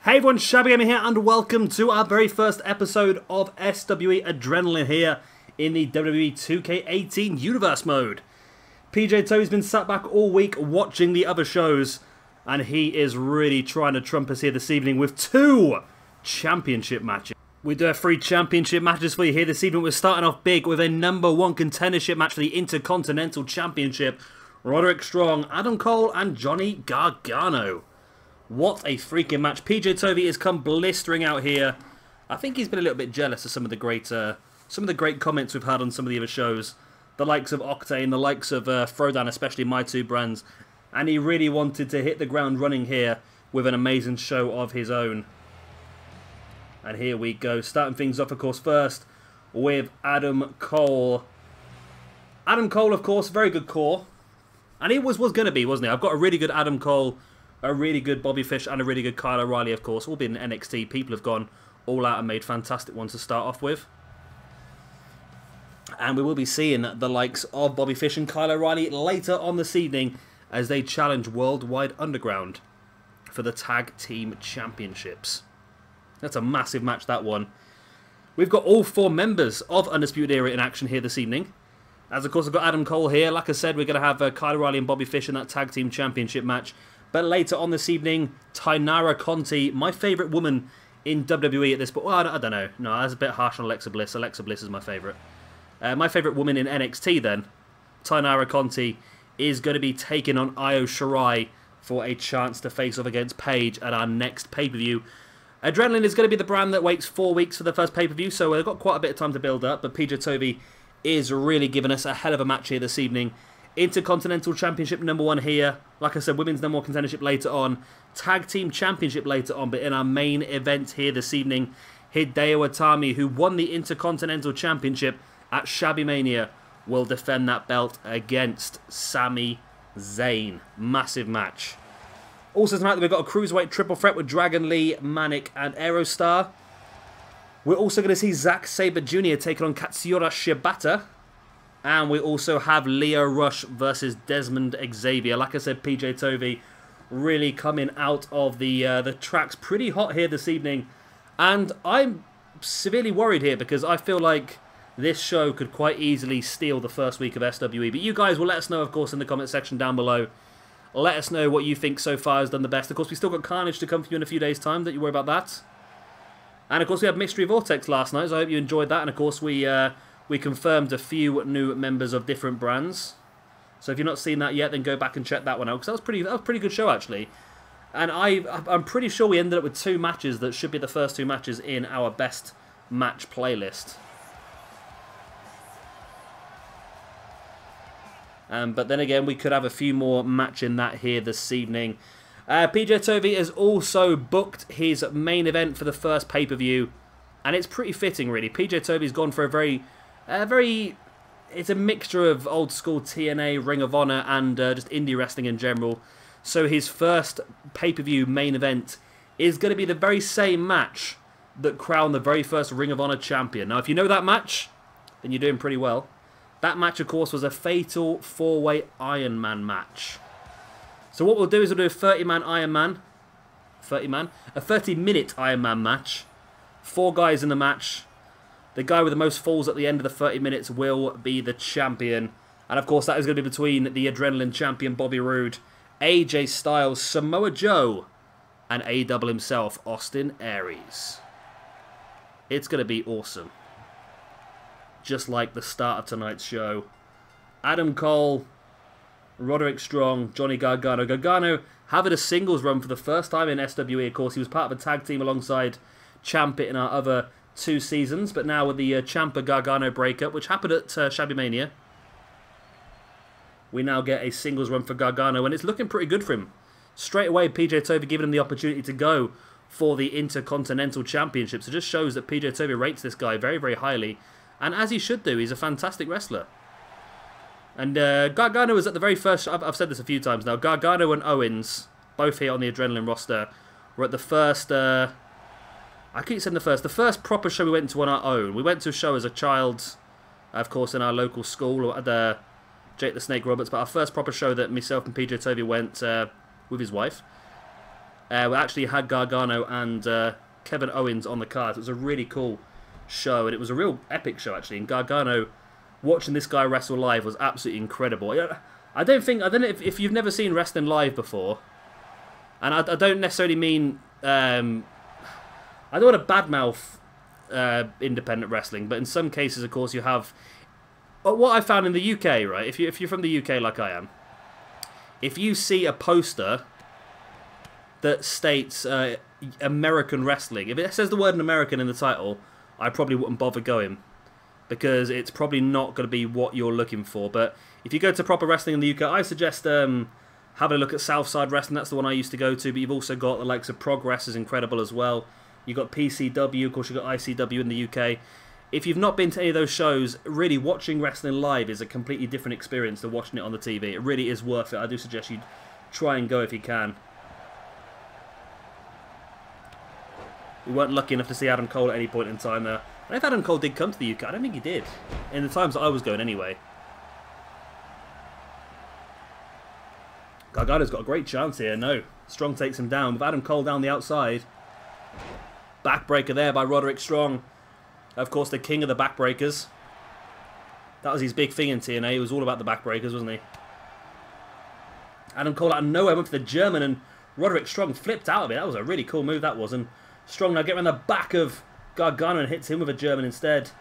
Hey everyone, Shabby Gamer here, and welcome to our very first episode of SWE Adrenaline here in the WWE 2K18 Universe mode. PJ Toby's been sat back all week watching the other shows, and he is really trying to trump us here this evening with 2 championship matches. We do have 3 championship matches for you here this evening. We're starting off big with a #1 contendership match for the Intercontinental Championship. Roderick Strong, Adam Cole, and Johnny Gargano. What a freaking match. PJ Toby has come blistering out here. I think he's been a little bit jealous of some of the great comments we've had on some of the other shows. The likes of Octane, the likes of Throwdown, especially my 2 brands. And he really wanted to hit the ground running here with an amazing show of his own. And here we go. Starting things off, of course, first with Adam Cole. Adam Cole, of course, very good core. And he was going to be, wasn't he? I've got a really good Adam Cole, a really good Bobby Fish, and a really good Kyle O'Reilly, of course. All been in NXT. People have gone all out and made fantastic ones to start off with. And we will be seeing the likes of Bobby Fish and Kyle O'Reilly later on this evening as they challenge Worldwide Underground for the Tag Team Championships. That's a massive match, that one. We've got all 4 members of Undisputed Era in action here this evening. As, of course, I've got Adam Cole here. Like I said, we're going to have Kyle O'Reilly and Bobby Fish in that Tag Team Championship match. But later on this evening, Taynara Conti, my favourite woman in WWE at this point. Well, I don't know. No, that's a bit harsh on Alexa Bliss. Alexa Bliss is my favourite. My favourite woman in NXT then, Taynara Conti, is going to be taking on Sharai for a chance to face off against Paige at our next pay-per-view. Adrenaline is going to be the brand that waits 4 weeks for the first pay-per-view, so we've got quite a bit of time to build up, but PJ Toby is really giving us a hell of a match here this evening. Intercontinental Championship #1 here. Like I said, Women's #1 Contendership later on. Tag Team Championship later on, but in our main event here this evening, Hideo Itami, who won the Intercontinental Championship at Shabby Mania, will defend that belt against Sami Zayn. Massive match. Also tonight we've got a Cruiserweight triple threat with Dragon Lee, Manic and Aerostar. We're also going to see Zack Sabre Jr. taking on Katsuyi Shibata. And we also have Leo Rush versus Desmond Xavier. Like I said, PJ Toby really coming out of the tracks pretty hot here this evening. And I'm severely worried here because I feel like this show could quite easily steal the first week of SWE. But you guys will let us know, of course, in the comment section down below. Let us know what you think so far has done the best. Of course, we still got Carnage to come for you in a few days' time. Don't you worry about that. And, of course, we had Mystery Vortex last night, so I hope you enjoyed that. And, of course, we confirmed a few new members of different brands. So if you've not seen that yet, then go back and check that one out. Because that was a pretty good show, actually. And I'm pretty sure we ended up with 2 matches that should be the first 2 matches in our best match playlist. But then again, we could have a few more matching that here this evening. PJ Toby has also booked his main event for the first pay-per-view. And it's pretty fitting, really. PJ Toby's gone for it's a mixture of old school TNA, Ring of Honor, and just indie wrestling in general. So his first pay-per-view main event is going to be the very same match that crowned the very first Ring of Honor champion. Now, if you know that match, then you're doing pretty well. That match, of course, was a fatal 4-way Iron Man match. So what we'll do is we'll do a 30-man Iron Man. A 30-minute Iron Man match. 4 guys in the match. The guy with the most falls at the end of the 30 minutes will be the champion. And of course that is going to be between the Adrenaline champion Bobby Roode, AJ Styles, Samoa Joe, and A-Double himself, Austin Aries. It's going to be awesome. Just like the start of tonight's show. Adam Cole, Roderick Strong, Johnny Gargano. Gargano having a singles run for the first time in SWE, of course. He was part of a tag team alongside Ciampa in our other 2 seasons, but now with the Ciampa Gargano breakup, which happened at Shabby Mania, we now get a singles run for Gargano, and it's looking pretty good for him. Straight away, PJ Toby giving him the opportunity to go for the Intercontinental Championship, so it just shows that PJ Toby rates this guy very, very highly, and as he should do. He's a fantastic wrestler. And Gargano was at the very first, I've said this a few times now, Gargano and Owens, both here on the Adrenaline roster, were at the first, I keep saying the first proper show we went to on our own. We went to a show as a child, of course, in our local school at the Jake the Snake Roberts, but our first proper show that myself and PJ Toby went with his wife We actually had Gargano and Kevin Owens on the card. It was a really cool show, and it was a real epic show actually. And Gargano, watching this guy wrestle live was absolutely incredible. I don't know if you've never seen wrestling live before, and I don't necessarily mean I don't want to badmouth independent wrestling, but in some cases, of course, you have what I found in the UK. Right, if you're from the UK like I am, if you see a poster that states American wrestling, if it says the word American in the title, I probably wouldn't bother going, because it's probably not going to be what you're looking for. But if you go to proper wrestling in the UK, I suggest having a look at Southside Wrestling. That's the one I used to go to. But you've also got the likes of Progress is incredible as well. You've got PCW, of course you've got ICW in the UK. If you've not been to any of those shows, really watching wrestling live is a completely different experience to watching it on the TV. It really is worth it. I do suggest you try and go if you can. We weren't lucky enough to see Adam Cole at any point in time there. And if Adam Cole did come to the UK, I don't think he did. In the times that I was going anyway. Gargano's got a great chance here. No. Strong takes him down. With Adam Cole down the outside. Backbreaker there by Roderick Strong. Of course, the king of the backbreakers. That was his big thing in TNA. He was all about the backbreakers, wasn't he? Adam Cole out of nowhere went for the German, and Roderick Strong flipped out of it. That was a really cool move, that was. And Strong now getting around the back of Gargano and hits him with a German instead.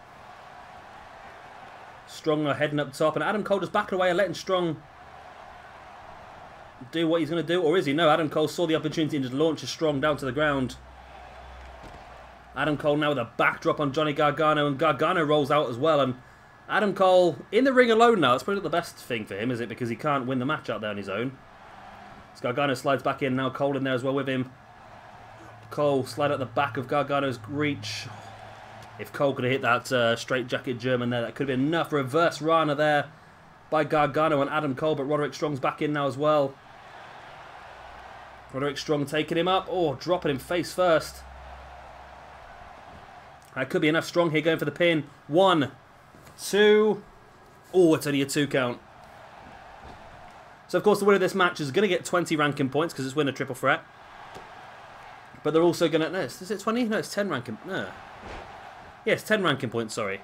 Strong now heading up top, and Adam Cole just backing away and letting Strong do what he's going to do. Or is he? No, Adam Cole saw the opportunity and just launches Strong down to the ground. Adam Cole now with a backdrop on Johnny Gargano, and Gargano rolls out as well. And Adam Cole in the ring alone now. That's probably not the best thing for him, is it? Because he can't win the match out there on his own. So Gargano slides back in, now Cole in there as well with him. Cole slide at the back of Gargano's reach. If Cole could have hit that straight jacket German there, that could have been enough. Reverse Rana there by Gargano and Adam Cole, but Roderick Strong's back in now as well. Roderick Strong taking him up. Oh, dropping him face first. That could be enough. Strong here going for the pin. 1, 2. Oh, it's only a 2 count. So, of course, the winner of this match is going to get 20 ranking points because it's winner triple threat. But they're also going to... No, is it 20? No, it's 10 ranking... No. Yes, 10 ranking points, sorry.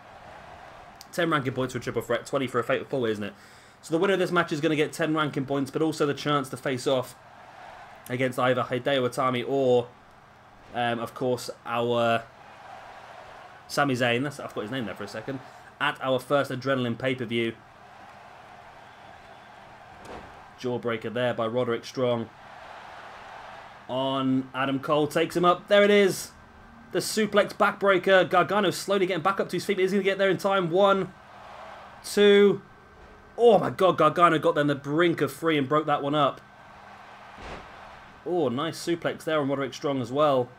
10 ranking points for a triple threat, 20 for a fatal four-way, isn't it? So the winner of this match is going to get 10 ranking points, but also the chance to face off against either Hideo Itami or, of course, our Sami Zayn. I've got his name there for a second. At our first Adrenaline pay-per-view. Jawbreaker there by Roderick Strong. On Adam Cole, takes him up. There it is. The suplex backbreaker. Gargano slowly getting back up to his feet. But is he going to get there in time? 1, 2. Oh my god, Gargano got there on the brink of 3 and broke that one up. Oh, nice suplex there on Roderick Strong as well.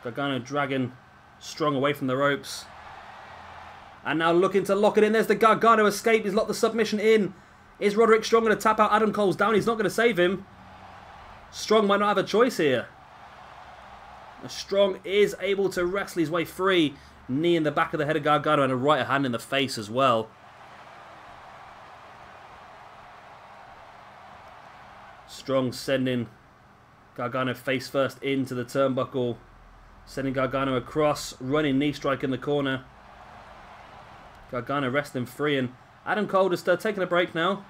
Gargano dragging Strong away from the ropes. And now looking to lock it in. There's the Gargano escape. He's locked the submission in. Is Roderick Strong going to tap out? Adam Cole's down. He's not going to save him. Strong might not have a choice here. Strong is able to wrestle his way free. Knee in the back of the head of Gargano and a right hand in the face as well. Strong sending Gargano face first into the turnbuckle. Sending Gargano across. Running knee strike in the corner. Gargano wrestling free, and Adam Cole just taking a break now.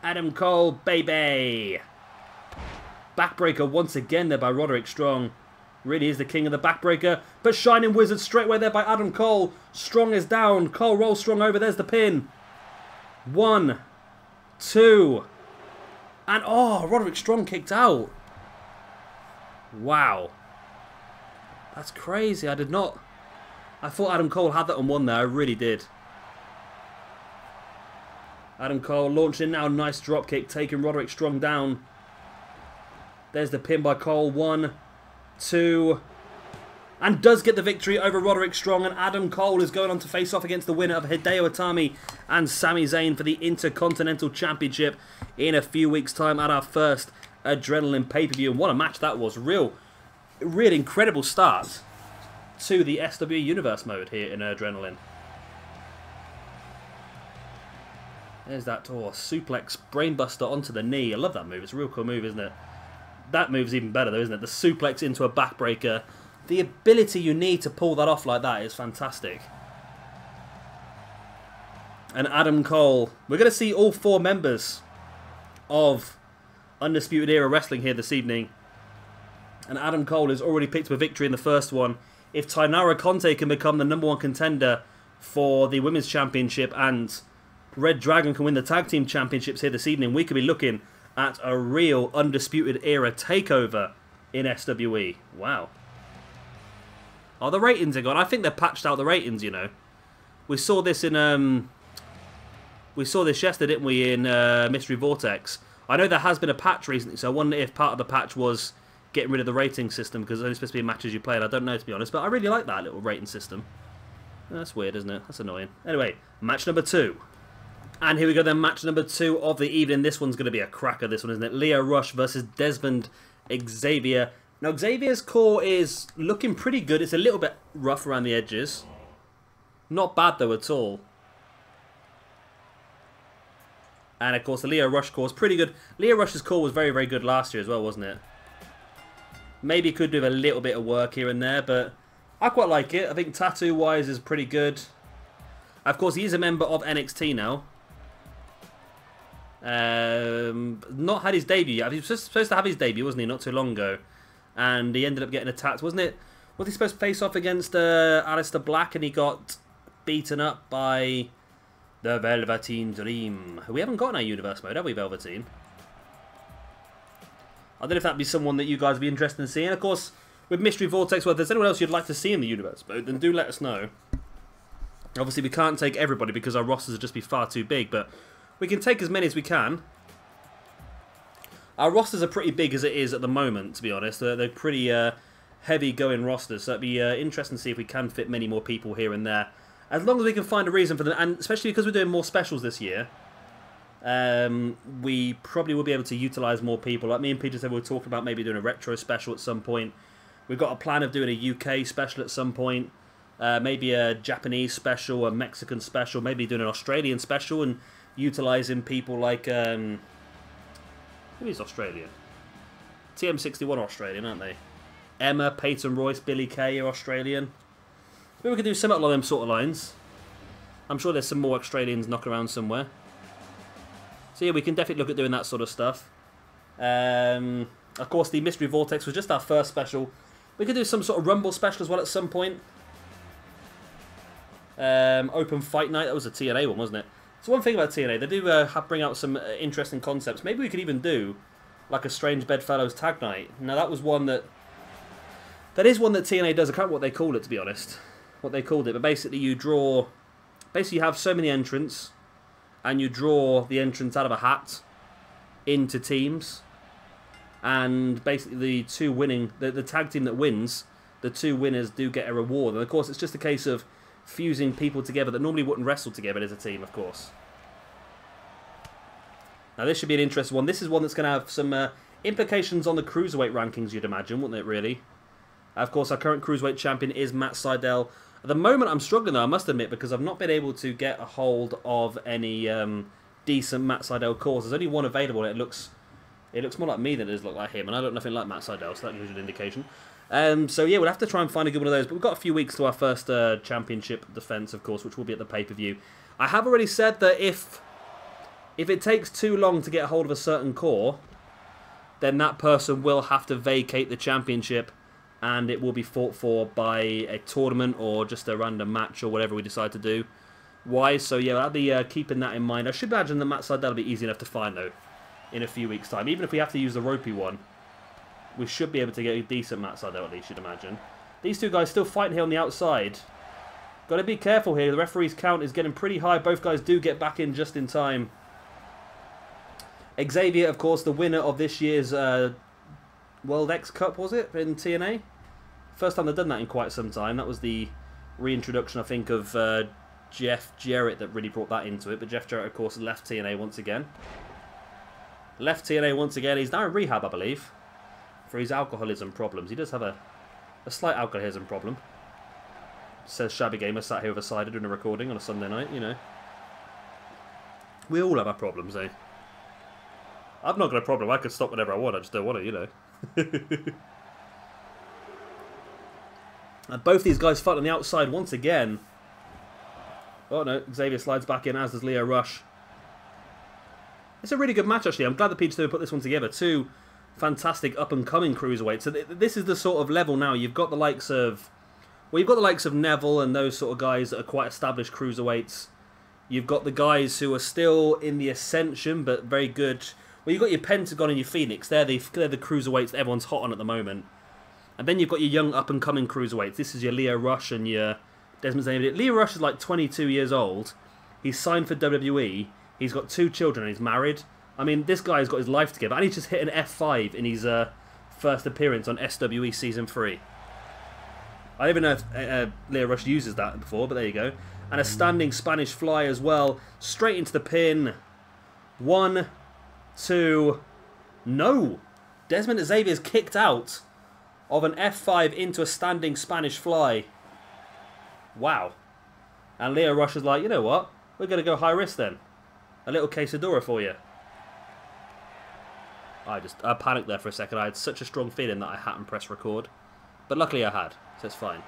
Adam Cole, baby! Backbreaker once again there by Roderick Strong. Really is the king of the backbreaker. But Shining Wizard straight away there by Adam Cole. Strong is down. Cole rolls Strong over. There's the pin. 1, 2. And oh, Roderick Strong kicked out. Wow. That's crazy. I thought Adam Cole had that on one there. I really did. Adam Cole launching now. Nice dropkick. Taking Roderick Strong down. There's the pin by Cole. 1, 2. And does get the victory over Roderick Strong. And Adam Cole is going on to face off against the winner of Hideo Itami and Sami Zayn for the Intercontinental Championship in a few weeks' time at our first Adrenaline pay-per-view. And what a match that was. Really incredible start to the SWE Universe mode here in Adrenaline. There's that suplex brainbuster onto the knee. I love that move. It's a real cool move, isn't it? That move's even better though, isn't it? The suplex into a backbreaker. The ability you need to pull that off like that is fantastic. And Adam Cole. We're going to see all 4 members of Undisputed Era Wrestling here this evening. And Adam Cole has already picked up a victory in the first one. If Taynara Conti can become the #1 contender for the Women's Championship and reDragon can win the Tag Team Championships here this evening, we could be looking at a real Undisputed Era takeover in SWE. Wow. Oh, the ratings are gone. I think they've patched out the ratings, you know. We saw this in... we saw this yesterday, didn't we, in Mystery Vortex. I know there has been a patch recently, so I wonder if part of the patch was getting rid of the rating system, because it's only supposed to be matches you play, and I don't know, to be honest, but I really like that little rating system. That's weird, isn't it? That's annoying. Anyway, match number 2. And here we go then, match number 2 of the evening. This one's going to be a cracker, this one, isn't it? Lio Rush versus Desmond Xavier. Now, Xavier's core is looking pretty good. It's a little bit rough around the edges. Not bad, though, at all. And, of course, the Lio Rush core is pretty good. Lio Rush's core was very, very good last year as well, wasn't it? Maybe could do a little bit of work here and there, but I quite like it. I think tattoo-wise is pretty good. Of course, he is a member of NXT now. Not had his debut yet. He was supposed to have his debut, wasn't he, not too long ago? And he ended up getting attacked, wasn't it? Was he supposed to face off against Aerostar Black, and he got beaten up by the Velveteen Dream? We haven't got no universe mode, have we, Velveteen? I don't know if that'd be someone that you guys would be interested in seeing. Of course, with Mystery Vortex, well, if there's anyone else you'd like to see in the universe mode, then do let us know. Obviously, we can't take everybody because our rosters would just be far too big, but we can take as many as we can. Our rosters are pretty big as it is at the moment, to be honest. They're pretty heavy-going rosters, so it'd be interesting to see if we can fit many more people here and there. As long as we can find a reason for them, and especially because we're doing more specials this year, we probably will be able to utilise more people. Like me and Peter said, we were talking about maybe doing a retro special at some point. We've got a plan of doing a UK special at some point. Maybe a Japanese special, a Mexican special, maybe doing an Australian special and utilising people like... who is Australian? TM61 are Australian, aren't they? Emma, Peyton Royce, Billy Kay are Australian. Maybe we could do something along them sort of lines. I'm sure there's some more Australians knocking around somewhere. So yeah, we can definitely look at doing that sort of stuff. Of course, the Mystery Vortex was just our first special. We could do some sort of Rumble special as well at some point. Open Fight Night, that was a TNA one, wasn't it? So one thing about TNA, they do bring out some interesting concepts. Maybe we could even do like a Strange Bedfellows Tag Night. Now that was one that... That is one that TNA does. I can't remember what they called it, to be honest. What they called it. But basically you draw... Basically you have so many entrants. And you draw the entrants out of a hat into teams. And basically the two winning... The tag team that wins, the two winners do get a reward. And of course it's just a case of fusing people together that normally wouldn't wrestle together as a team, of course. Now this should be an interesting one. This is one that's going to have some implications on the Cruiserweight rankings, you'd imagine, wouldn't it, really? Of course, our current Cruiserweight champion is Matt Sydal. At the moment, I'm struggling, though, I must admit, because I've not been able to get a hold of any decent Matt Sydal cores. There's only one available, and it looks more like me than it does look like him, and I look nothing like Matt Sydal, so that gives you an indication. So yeah, we'll have to try and find a good one of those, but we've got a few weeks to our first championship defence, of course, which will be at the pay-per-view. I have already said that if it takes too long to get a hold of a certain core, then that person will have to vacate the championship, and it will be fought for by a tournament or just a random match or whatever we decide to do. Why? So yeah, I'll be keeping that in mind. I should imagine that Matt Sydal will be easy enough to find, though, in a few weeks' time. Even if we have to use the ropey one, we should be able to get a decent Matt Sydal, at least, you'd imagine. These two guys still fighting here on the outside. Got to be careful here. The referee's count is getting pretty high. Both guys do get back in just in time. Xavier, of course, the winner of this year's World X Cup, was it, in TNA? First time they've done that in quite some time. That was the reintroduction, I think, of Jeff Jarrett that really brought that into it. But Jeff Jarrett, of course, left TNA once again. Left TNA once again. He's now in rehab, I believe, for his alcoholism problems. He does have a slight alcoholism problem. Says Shabby Gamer, sat here with a cider doing a recording on a Sunday night, you know. We all have our problems, eh? I've not got a problem. I could stop whenever I want. I just don't want to, you know. And both these guys fight on the outside once again. Oh no, Xavier slides back in, as does Lio Rush. It's a really good match, actually. I'm glad that PG2 put this one together. Two fantastic up-and-coming cruiserweights. So this is the sort of level now. You've got the likes of... Well, you've got the likes of Neville and those sort of guys that are quite established cruiserweights. You've got the guys who are still in the Ascension, but very good. Well, you've got your Pentagon and your Phoenix. They're the cruiserweights that everyone's hot on at the moment. And then you've got your young up-and-coming cruiserweights. This is your Lio Rush and your Desmond Zayn. Lio Rush is like 22 years old. He's signed for WWE. He's got 2 children and he's married. I mean, this guy's got his life together. And he's just hit an F5 in his first appearance on SWE Season 3. I don't even know if Lio Rush uses that before, but there you go. And a standing Spanish fly as well. Straight into the pin. 1, 2... No! Desmond Xavier's kicked out of an F5 into a standing Spanish fly. Wow. And Lio Rush is like, you know what? We're going to go high risk then. A little quesadilla for you. I panicked there for a second. I had such a strong feeling that I hadn't pressed record. But luckily I had, so it's fine.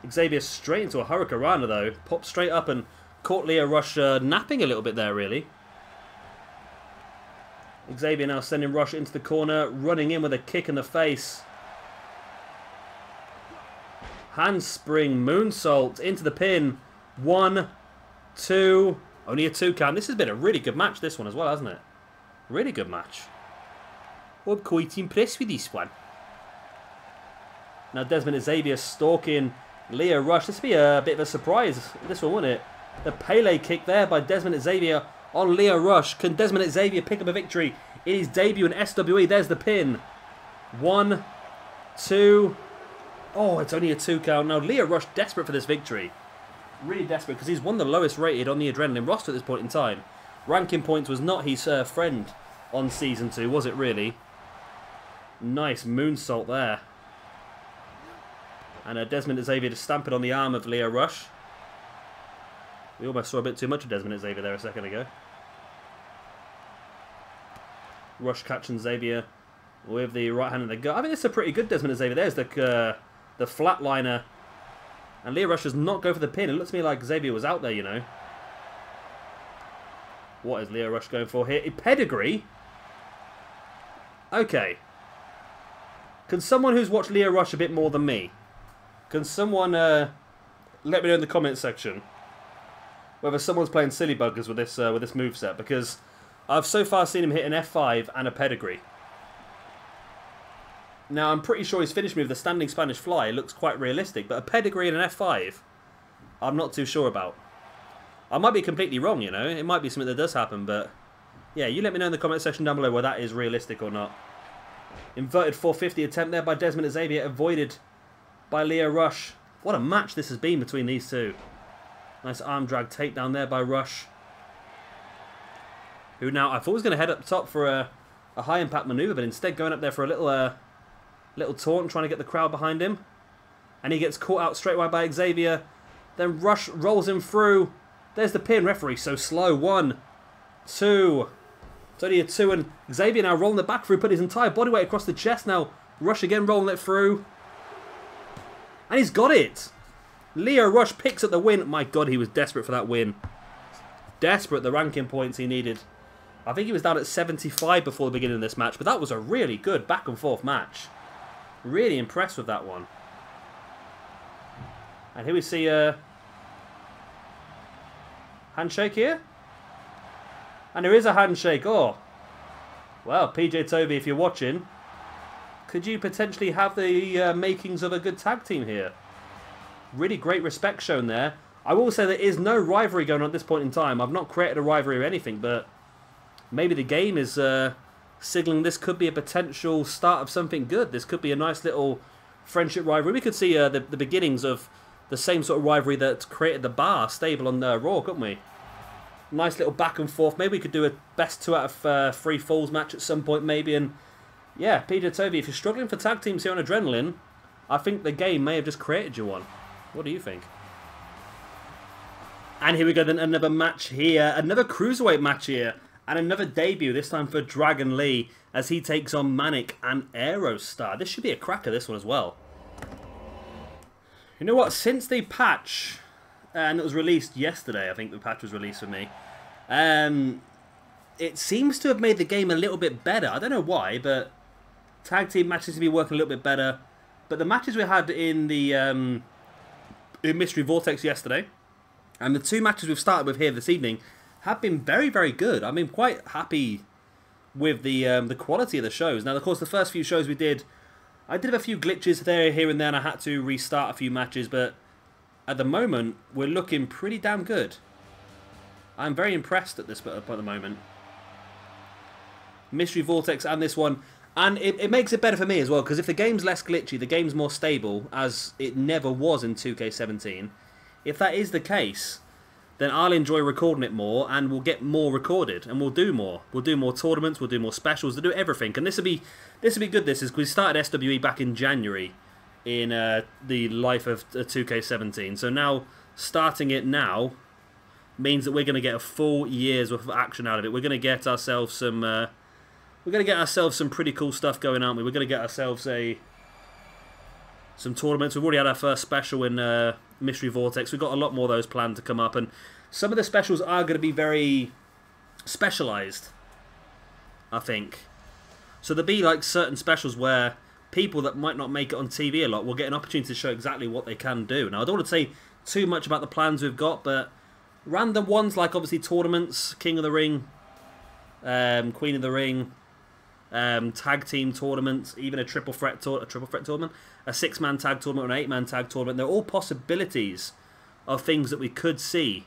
Xavier straight into a Hurricanrana though. Popped straight up and caught Lio Rush napping a little bit there, really. Xavier now sending Rush into the corner, running in with a kick in the face. Handspring, moonsault into the pin. 1, 2, only a 2 count. This has been a really good match, this one as well, hasn't it? Really good match. I'm quite impressed with this one. Now Desmond Xavier stalking Lio Rush. This would be a bit of a surprise, this one, wouldn't it? The Pele kick there by Desmond Xavier on Lio Rush. Can Desmond Xavier pick up a victory in his debut in SWE? There's the pin. 1, 2... Oh, it's only a 2 count. Now, Lio Rush desperate for this victory. Really desperate, because he's one of the lowest rated on the Adrenaline roster at this point in time. Ranking points was not his friend on Season 2, was it really? Nice moonsault there. And Desmond Xavier just stamping on the arm of Lio Rush. We almost saw a bit too much of Desmond Xavier there a second ago. Rush catching Xavier with the right hand of the gut. I mean, it's a pretty good Desmond Xavier. There's the flatliner. And Lio Rush does not go for the pin. It looks to me like Xavier was out there, you know. What is Lio Rush going for here? A pedigree? Okay. Can someone who's watched Lio Rush a bit more than me, can someone let me know in the comments section whether someone's playing silly buggers with this moveset, because I've so far seen him hit an F5 and a pedigree. Now, I'm pretty sure his finish move, the standing Spanish fly, looks quite realistic, but a pedigree and an F5, I'm not too sure about. I might be completely wrong, you know. It might be something that does happen, but yeah, you let me know in the comment section down below whether that is realistic or not. Inverted 450 attempt there by Desmond Xavier, avoided by Lio Rush. What a match this has been between these two. Nice arm drag takedown there by Rush, who now I thought was going to head up top for a high impact maneuver, but instead going up there for a little taunt, trying to get the crowd behind him. And he gets caught out straight away by Xavier. Then Rush rolls him through. There's the pin. Referee so slow. 1, 2. It's only a 2, and Xavier now rolling the back through, put his entire body weight across the chest. Now Rush again rolling it through. And he's got it. Lio Rush picks up the win. My God, he was desperate for that win. Desperate, the ranking points he needed. I think he was down at 75 before the beginning of this match, but that was a really good back and forth match. Really impressed with that one. And here we see a handshake here. And there is a handshake. Oh. Well, PJ Toby, if you're watching, could you potentially have the makings of a good tag team here? Really great respect shown there. I will say there is no rivalry going on at this point in time. I've not created a rivalry or anything, but maybe the game is signaling this could be a potential start of something good. This could be a nice little friendship rivalry. We could see the beginnings of the same sort of rivalry that created the Bar stable on Raw, couldn't we? Nice little back and forth. Maybe we could do a best 2 out of 3 falls match at some point, maybe. And yeah, Peter Toby, if you're struggling for tag teams here on Adrenaline, I think the game may have just created you one. What do you think? And here we go then, another match here. Another Cruiserweight match here. And another debut, this time for Dragon Lee, as he takes on Manic and Aerostar. This should be a cracker, this one as well. You know what? Since the patch, and it was released yesterday, I think the patch was released for me, it seems to have made the game a little bit better. I don't know why, but tag team matches seem to be working a little bit better. But the matches we had in the in Mystery Vortex yesterday, and the two matches we've started with here this evening, have been very, very good. I'm quite happy with the quality of the shows. Now, of course, the first few shows we did, I did have a few glitches there, here and there, and I had to restart a few matches, but at the moment, we're looking pretty damn good. I'm very impressed at this at the moment. Mystery Vortex and this one, and it makes it better for me as well, because if the game's less glitchy, the game's more stable, as it never was in 2K17, if that is the case, then I'll enjoy recording it more, and we'll get more recorded, and we'll do more. We'll do more tournaments, we'll do more specials, we'll do everything. And this will be good. This is because we started SWE back in January in the life of 2K17. So now starting it now means that we're going to get a full year's worth of action out of it. We're going to get ourselves some. We're going to get ourselves some pretty cool stuff going, aren't we? We're going to get ourselves some tournaments. We've already had our first special in Mystery Vortex. We've got a lot more of those planned to come up, and some of the specials are going to be very specialised, I think. So there'll be like certain specials where people that might not make it on TV a lot will get an opportunity to show exactly what they can do. Now, I don't want to say too much about the plans we've got, but random ones like obviously tournaments, King of the Ring, Queen of the Ring, tag team tournaments, even a triple threat tournament, a 6-man tag tournament, or an 8-man tag tournament. They're all possibilities of things that we could see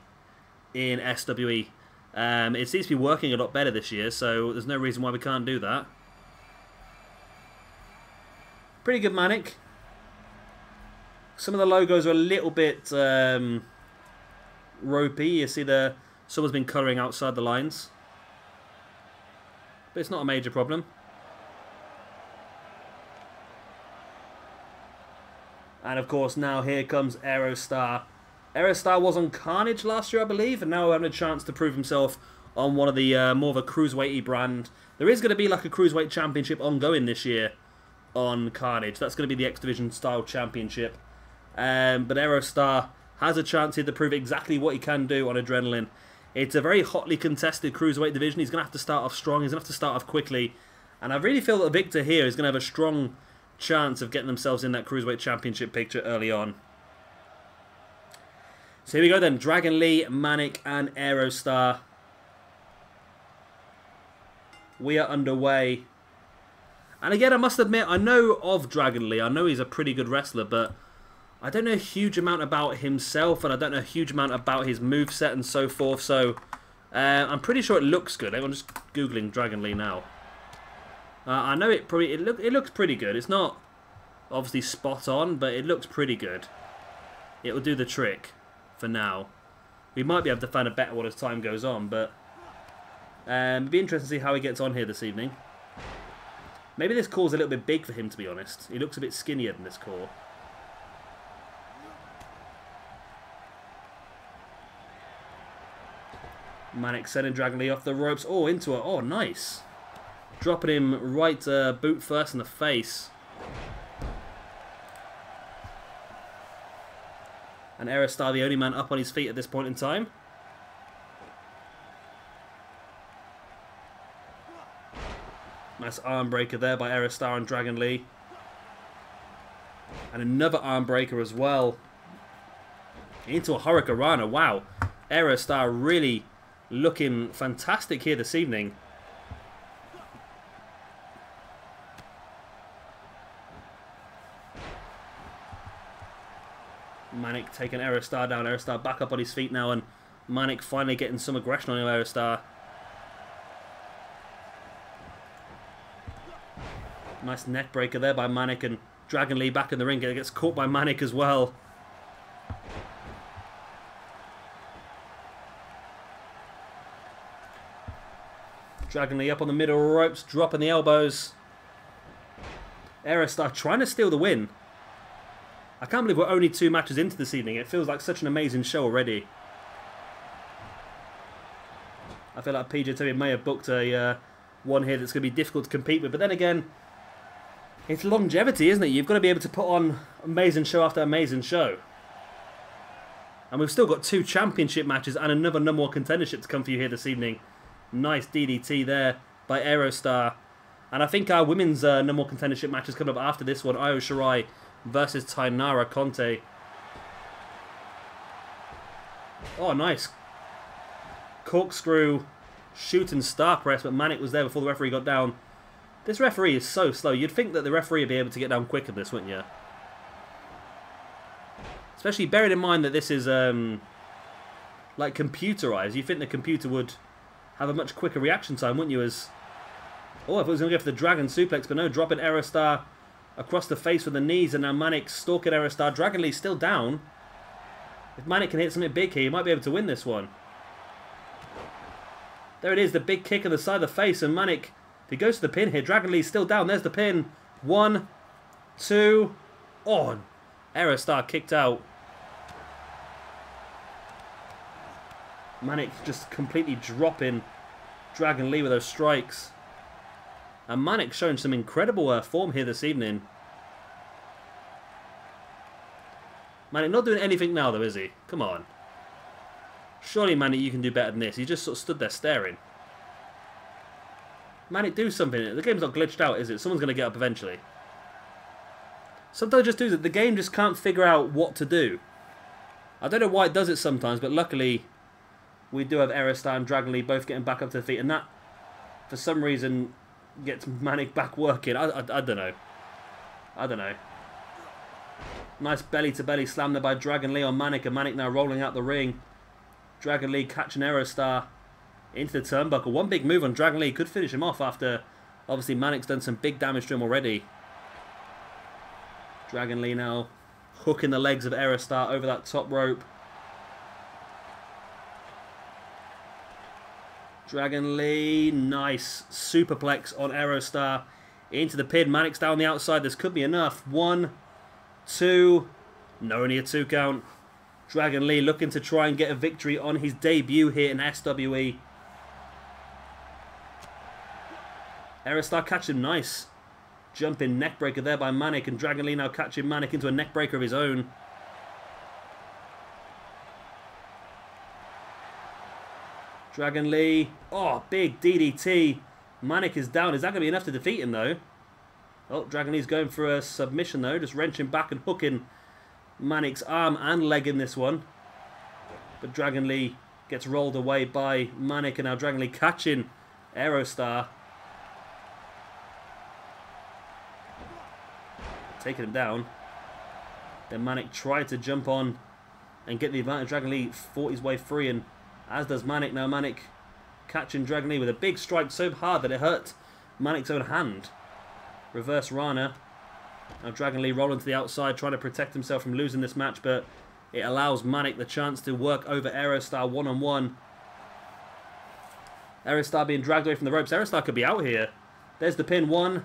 in SWE. It seems to be working a lot better this year, so there's no reason why we can't do that. Pretty good Manic. Some of the logos are a little bit ropey. You see someone's been colouring outside the lines. But it's not a major problem. And of course now here comes Aerostar. Aerostar was on Carnage last year, I believe, and now having a chance to prove himself on one of the more of a cruiserweighty brand. There is going to be like a cruiserweight championship ongoing this year on Carnage. That's going to be the X Division style championship. But Aerostar has a chance here to prove exactly what he can do on Adrenaline. It's a very hotly contested cruiserweight division. He's going to have to start off strong. He's going to have to start off quickly. And I really feel that Victor here is going to have a strong chance of getting themselves in that cruiserweight championship picture early on. So here we go then. Dragon Lee, Manic and Aerostar. We are underway. And again, I must admit, I know of Dragon Lee. I know he's a pretty good wrestler, but I don't know a huge amount about himself, and I don't know a huge amount about his moveset and so forth. So I'm pretty sure it looks good. I'm just Googling Dragon Lee now. I know it looks pretty good. It's not obviously spot on, but it looks pretty good. It will do the trick for now. We might be able to find a better one as time goes on, but it'd be interesting to see how he gets on here this evening. Maybe this core's a little bit big for him, to be honest. He looks a bit skinnier than this core. Manic sending Dragon Lee off the ropes. Oh, into it. Oh, nice. Dropping him right boot first in the face. And Aerostar, the only man up on his feet at this point in time. Nice arm breaker there by Aerostar and Dragon Lee. And another arm breaker as well. Into a Hurricanrana. Wow. Aerostar really looking fantastic here this evening. Manic taking Aerostar down. Aerostar back up on his feet now, and Manic finally getting some aggression on Aerostar. Nice neck breaker there by Manic, and Dragon Lee back in the ring. Gets caught by Manic as well. Dragon Lee up on the middle ropes, dropping the elbows. Aerostar trying to steal the win. I can't believe we're only 2 matches into this evening. It feels like such an amazing show already. I feel like PJW may have booked a one here that's going to be difficult to compete with. But then again, it's longevity, isn't it? You've got to be able to put on amazing show after amazing show. And we've still got 2 championship matches and another #1 contendership to come for you here this evening. Nice DDT there by Aerostar. And I think our women's #1 contendership match is coming up after this one. Io Shirai versus Taynara Conti. Oh, nice. Corkscrew, shooting star press, but Manic was there before the referee got down. This referee is so slow. You'd think that the referee would be able to get down quicker than this, wouldn't you? Especially bearing in mind that this is like computerized. You'd think the computer would have a much quicker reaction time, wouldn't you? As oh, if it was going to go for the Dragon Suplex, but no, dropping Aerostar across the face with the knees, and now Manic stalking Aerostar. Dragon Lee's still down. If Manic can hit something big here, he might be able to win this one. There it is, the big kick on the side of the face, and Manic, if he goes to the pin here, Dragon Lee's still down. There's the pin. 1, 2, oh, Aerostar kicked out. Manic just completely dropping Dragon Lee with those strikes. And Manic showing some incredible form here this evening. Manic not doing anything now though, is he? Come on. Surely, Manic, you can do better than this. He just sort of stood there staring. Manic, do something. The game's not glitched out, is it? Someone's going to get up eventually. Sometimes it just does it. The game just can't figure out what to do. I don't know why it does it sometimes, but luckily we do have Aerostar and Dragon Lee both getting back up to their feet, and that, for some reason, gets Manic back working. I don't know. I don't know. Nice belly-to-belly slam there by Dragon Lee on Manic, and Manic now rolling out the ring. Dragon Lee catching Aerostar into the turnbuckle. One big move on Dragon Lee could finish him off after, obviously, Manic's done some big damage to him already. Dragon Lee now hooking the legs of Aerostar over that top rope. Dragon Lee, nice superplex on Aerostar into the pin. Manic's down the outside. This could be enough. 1, 2, no, only a 2 count. Dragon Lee looking to try and get a victory on his debut here in SWE. Aerostar catching nice. Jumping neckbreaker there by Manic, and Dragon Lee now catching Manic into a neckbreaker of his own. Dragon Lee, oh, big DDT. Manic is down. Is that going to be enough to defeat him though? Oh, Dragon Lee's going for a submission though, just wrenching back and hooking Manic's arm and leg in this one. But Dragon Lee gets rolled away by Manic, and now Dragon Lee catching Aerostar. Taking him down. Then Manic tried to jump on and get the advantage. Dragon Lee fought his way free, and as does Manic. Now Manic catching Dragon Lee with a big strike so hard that it hurt Manic's own hand. Reverse Rana. Now Dragon Lee rolling to the outside, trying to protect himself from losing this match, but it allows Manic the chance to work over Aerostar one-on-one. Aerostar being dragged away from the ropes. Aerostar could be out here. There's the pin. 1,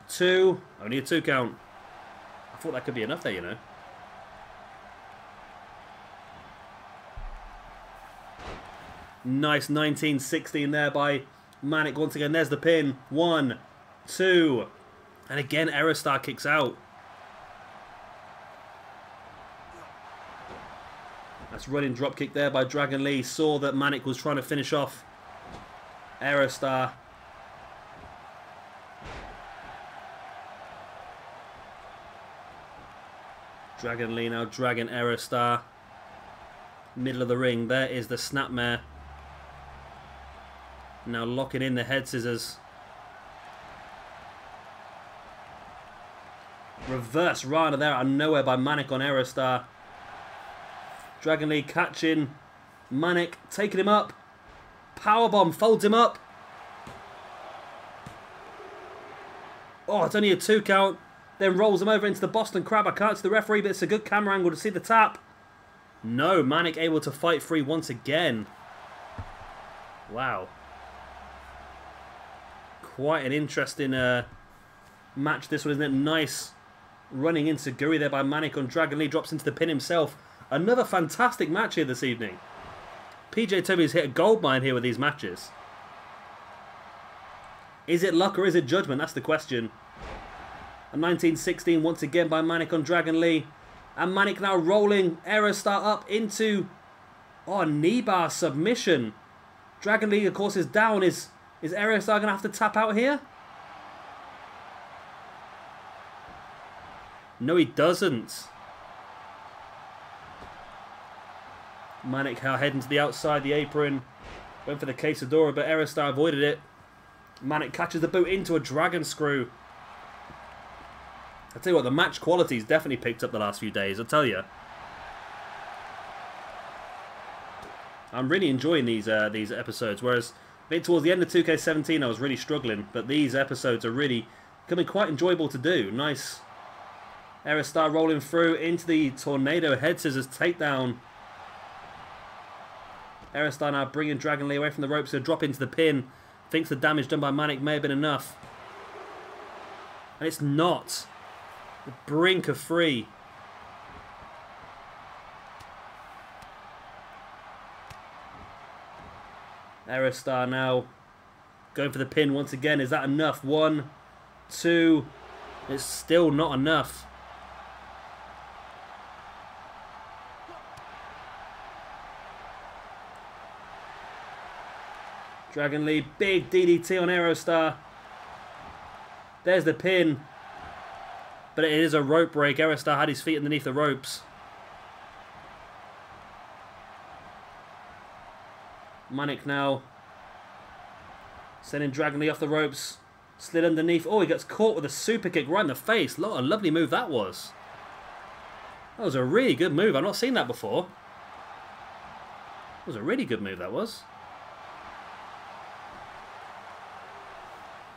2, only a 2 count. I thought that could be enough there, you know. Nice 1916 there by Manic once again. There's the pin. 1, 2, and again Aerostar kicks out. That's running dropkick there by Dragon Lee. Saw that Manic was trying to finish off Aerostar. Dragon Lee now dragging Aerostar. Middle of the ring. There is the snapmare. Now locking in the head scissors. Reverse Rana there out of nowhere by Manic on Aerostar. Dragon Lee catching Manic, taking him up. Powerbomb, folds him up. Oh, it's only a 2 count. Then rolls him over into the Boston Crab. I can't see the referee, but it's a good camera angle to see the tap. No, Manic able to fight free once again. Wow. Quite an interesting match this one, isn't it? Nice running into Guri there by Manic on Dragon Lee. Drops into the pin himself. Another fantastic match here this evening. PJ Toby's hit a goldmine here with these matches. Is it luck or is it judgment? That's the question. A 1916 once again by Manic on Dragon Lee. And Manic now rolling Aerostar up into... Oh, a knee bar submission. Dragon Lee, of course, is down. Is Aerostar going to have to tap out here? No, he doesn't. Manic heading to the outside, the apron. Went for the Quesadora, but Aerostar avoided it. Manic catches the boot into a dragon screw. I'll tell you what, the match quality's definitely picked up the last few days, I'll tell you. I'm really enjoying these episodes, whereas I think towards the end of 2K17 I was really struggling, but these episodes are really becoming quite enjoyable to do. Nice. Aerostar rolling through into the tornado head scissors takedown. Aerostar now bringing Dragon Lee away from the ropes to drop into the pin. Thinks the damage done by Manic may have been enough. And it's not. The brink of free. Aerostar now going for the pin once again. Is that enough? 1, 2. It's still not enough. Dragon Lee, big DDT on Aerostar. There's the pin. But it is a rope break. Aerostar had his feet underneath the ropes. Manic now sending Dragon Lee off the ropes. Slid underneath. Oh, he gets caught with a super kick right in the face. What a lovely move that was. That was a really good move. I've not seen that before. It was a really good move, that was.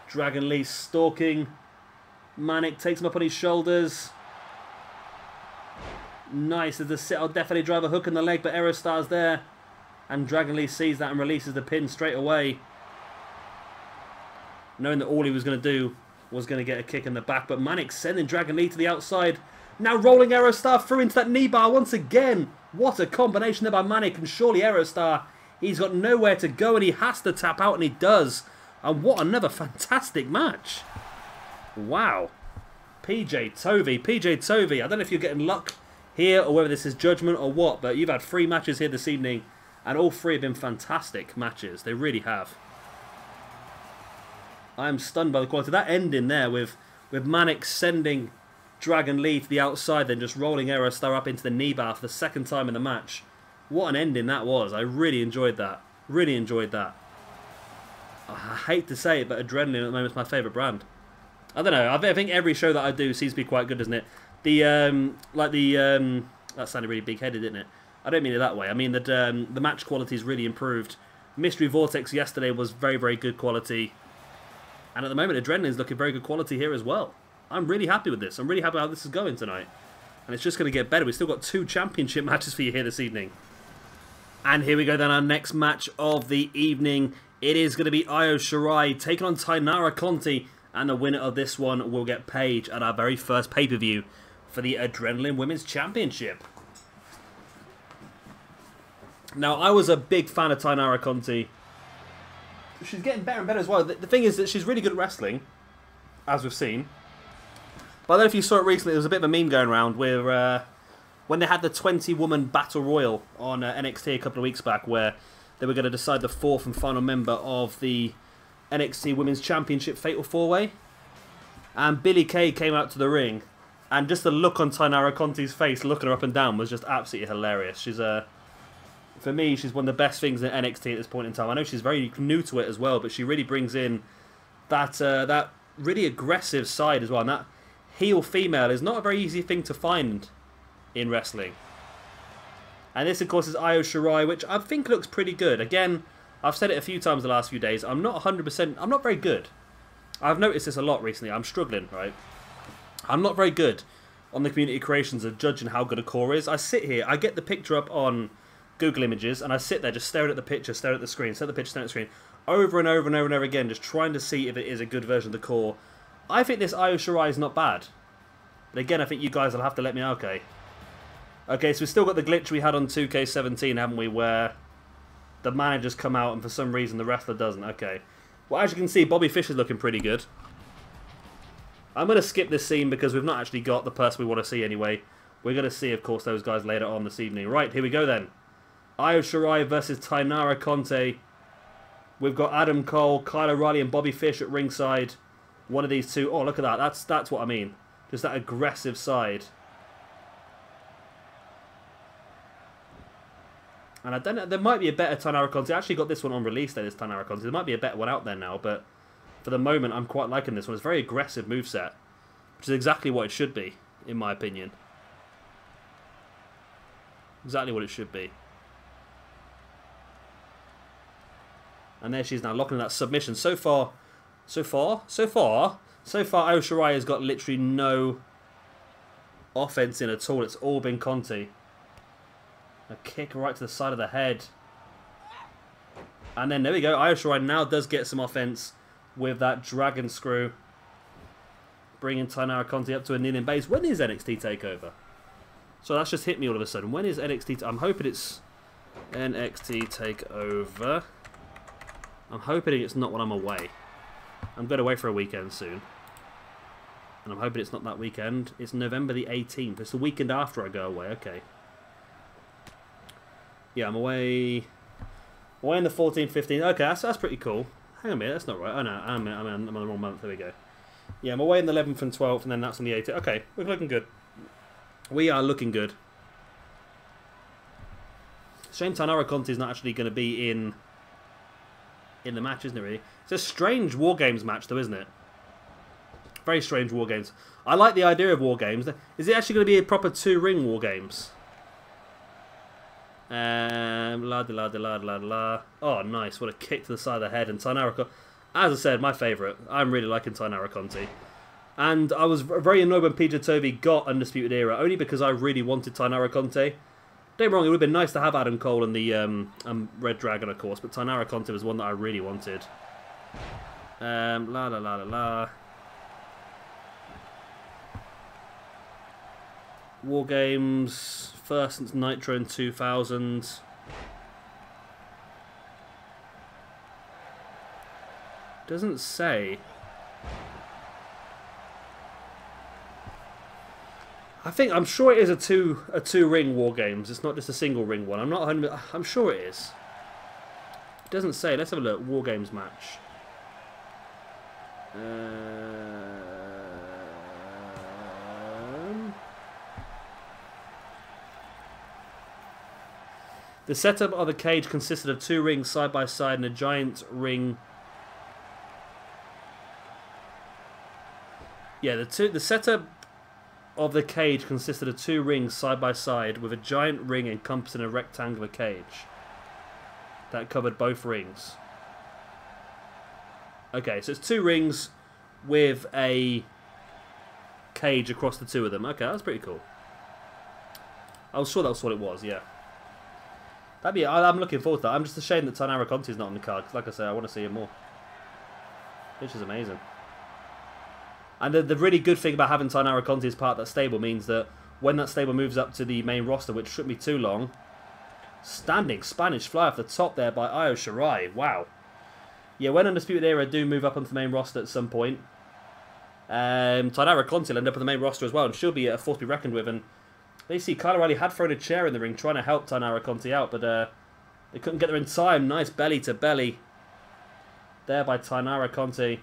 Dragon Lee stalking. Manic takes him up on his shoulders. Nice. There's a sit. I'll definitely drive a hook in the leg, but Aerostar's there. And Dragon Lee sees that and releases the pin straight away. Knowing that all he was going to do was going to get a kick in the back. But Manic sending Dragon Lee to the outside. Now rolling Aerostar through into that knee bar once again. What a combination there by Manic. And surely Aerostar, he's got nowhere to go and he has to tap out, and he does. And what another fantastic match. Wow. PJ Tovey. I don't know if you're getting luck here or whether this is judgment or what, but you've had 3 matches here this evening and all 3 have been fantastic matches. They really have. I am stunned by the quality. That ending there with Manic sending Dragon Lee to the outside, then just rolling Aerostar up into the knee bar for the 2nd time in the match. What an ending that was. I really enjoyed that. Really enjoyed that. I hate to say it, but adrenaline at the moment is my favourite brand. I don't know. I think every show that I do seems to be quite good, doesn't it? That sounded really big-headed, didn't it? I don't mean it that way. I mean that the match quality's really improved. Mystery Vortex yesterday was very, very good quality. And at the moment, Adrenaline's looking very good quality here as well. I'm really happy with this. I'm really happy how this is going tonight. And it's just going to get better. We've still got 2 championship matches for you here this evening. And here we go then, our next match of the evening. It is going to be Io Shirai taking on Taynara Conti. And the winner of this one will get paid at our very first pay-per-view for the Adrenaline Women's Championship. Now, I was a big fan of Taynara Conti. She's getting better and better as well. The thing is that she's really good at wrestling, as we've seen. But I don't know if you saw it recently, there was a bit of a meme going around where when they had the 20-woman Battle Royal on NXT a couple of weeks back, where they were going to decide the 4th and final member of the NXT Women's Championship Fatal 4-Way. And Billie Kay came out to the ring. And just the look on Taynara Conti's face, looking her up and down, was just absolutely hilarious. She's for me, she's one of the best things in NXT at this point in time. I know she's very new to it as well, but she really brings in that really aggressive side as well. And that heel female is not a very easy thing to find in wrestling. And this, of course, is Io Shirai, which I think looks pretty good. Again, I've said it a few times the last few days. I'm not 100%... I'm not very good. I've noticed this a lot recently. I'm struggling, right? I'm not very good on the community creations of judging how good a core is. I sit here, I get the picture up on Google Images, and I sit there just staring at the picture, staring at the screen, staring at the picture, staring at the screen, over and over and over and over again, just trying to see if it is a good version of the core. I think this Io Shirai is not bad. But again, I think you guys will have to let me know, okay. Okay, so we've still got the glitch we had on 2K17, haven't we, where the managers come out and for some reason the wrestler doesn't. Okay. Well, as you can see, Bobby Fischer's looking pretty good. I'm going to skip this scene because we've not actually got the person we want to see anyway. We're going to see, of course, those guys later on this evening. Right, here we go then. Io Shirai versus Taynara Conti. We've got Adam Cole, Kyle O'Reilly and Bobby Fish at ringside. One of these two. Oh, look at that. That's what I mean. Just that aggressive side. And I don't know, there might be a better Taynara Conti. I actually got this one on release day, this Taynara Conti. There might be a better one out there now, but for the moment, I'm quite liking this one. It's a very aggressive moveset, which is exactly what it should be, in my opinion. Exactly what it should be. And there she is now, locking in that submission. So far, Io Shirai has got literally no offense in at all. It's all been Conti. A kick right to the side of the head. And then there we go. Io Shirai now does get some offense with that dragon screw. Bringing Taynara Conti up to a kneeling base. When is NXT TakeOver? So that's just hit me all of a sudden. When is NXT... I'm hoping it's NXT TakeOver. I'm hoping it's not when I'm away. I'm going away for a weekend soon. And I'm hoping it's not that weekend. It's November the 18th. It's the weekend after I go away. Okay. Yeah, I'm away on the 14th, 15th. Okay, that's pretty cool. Hang on a minute, that's not right. Oh no, I'm on the wrong month. There we go. Yeah, I'm away on the 11th and 12th, and then that's on the 18th. Okay, we're looking good. We are looking good. Shame Taynara Conti's not actually going to be in the match, isn't it, really? It's a strange War Games match, though, isn't it? Very strange War Games. I like the idea of War Games. Is it actually going to be a proper 2-ring War Games? La de la de la de la de la. Oh, nice. What a kick to the side of the head. And Taynara Conti, as I said, my favourite. I'm really liking Taynara Conti. And I was very annoyed when PJ Tovey got Undisputed Era, only because I really wanted Taynara Conti. Don't get me wrong, it would have been nice to have Adam Cole and the reDragon, of course, but Taynara Conti was one that I really wanted. La la la la la. War Games, first since Nitro in 2000. Doesn't say. I'm sure it is a two ring War Games. It's not just a single ring one. I'm sure it is. It doesn't say. Let's have a look. War Games match. The setup of the cage consisted of 2 rings side by side and a giant ring. Yeah, the setup of the cage consisted of 2 rings side by side with a giant ring encompassing a rectangular cage that covered both rings. Okay, so it's 2 rings with a cage across the 2 of them. Okay, that's pretty cool. I was sure that's what it was, yeah. I'm looking forward to that. I'm just ashamed that Taynara Conti's not on the card, because like I said, I want to see him more. Which is amazing. And the really good thing about having Taynara Conti as part of that stable means that when that stable moves up to the main roster, which shouldn't be too long, standing Spanish fly off the top there by Io Shirai. Wow. Yeah, when Undisputed Era do move up onto the main roster at some point, Taynara Conti will end up on the main roster as well, and she'll be a force to be reckoned with. And they see Kyle O'Reilly had thrown a chair in the ring trying to help Taynara Conti out, but they couldn't get there in time. Nice belly to belly there by Taynara Conti.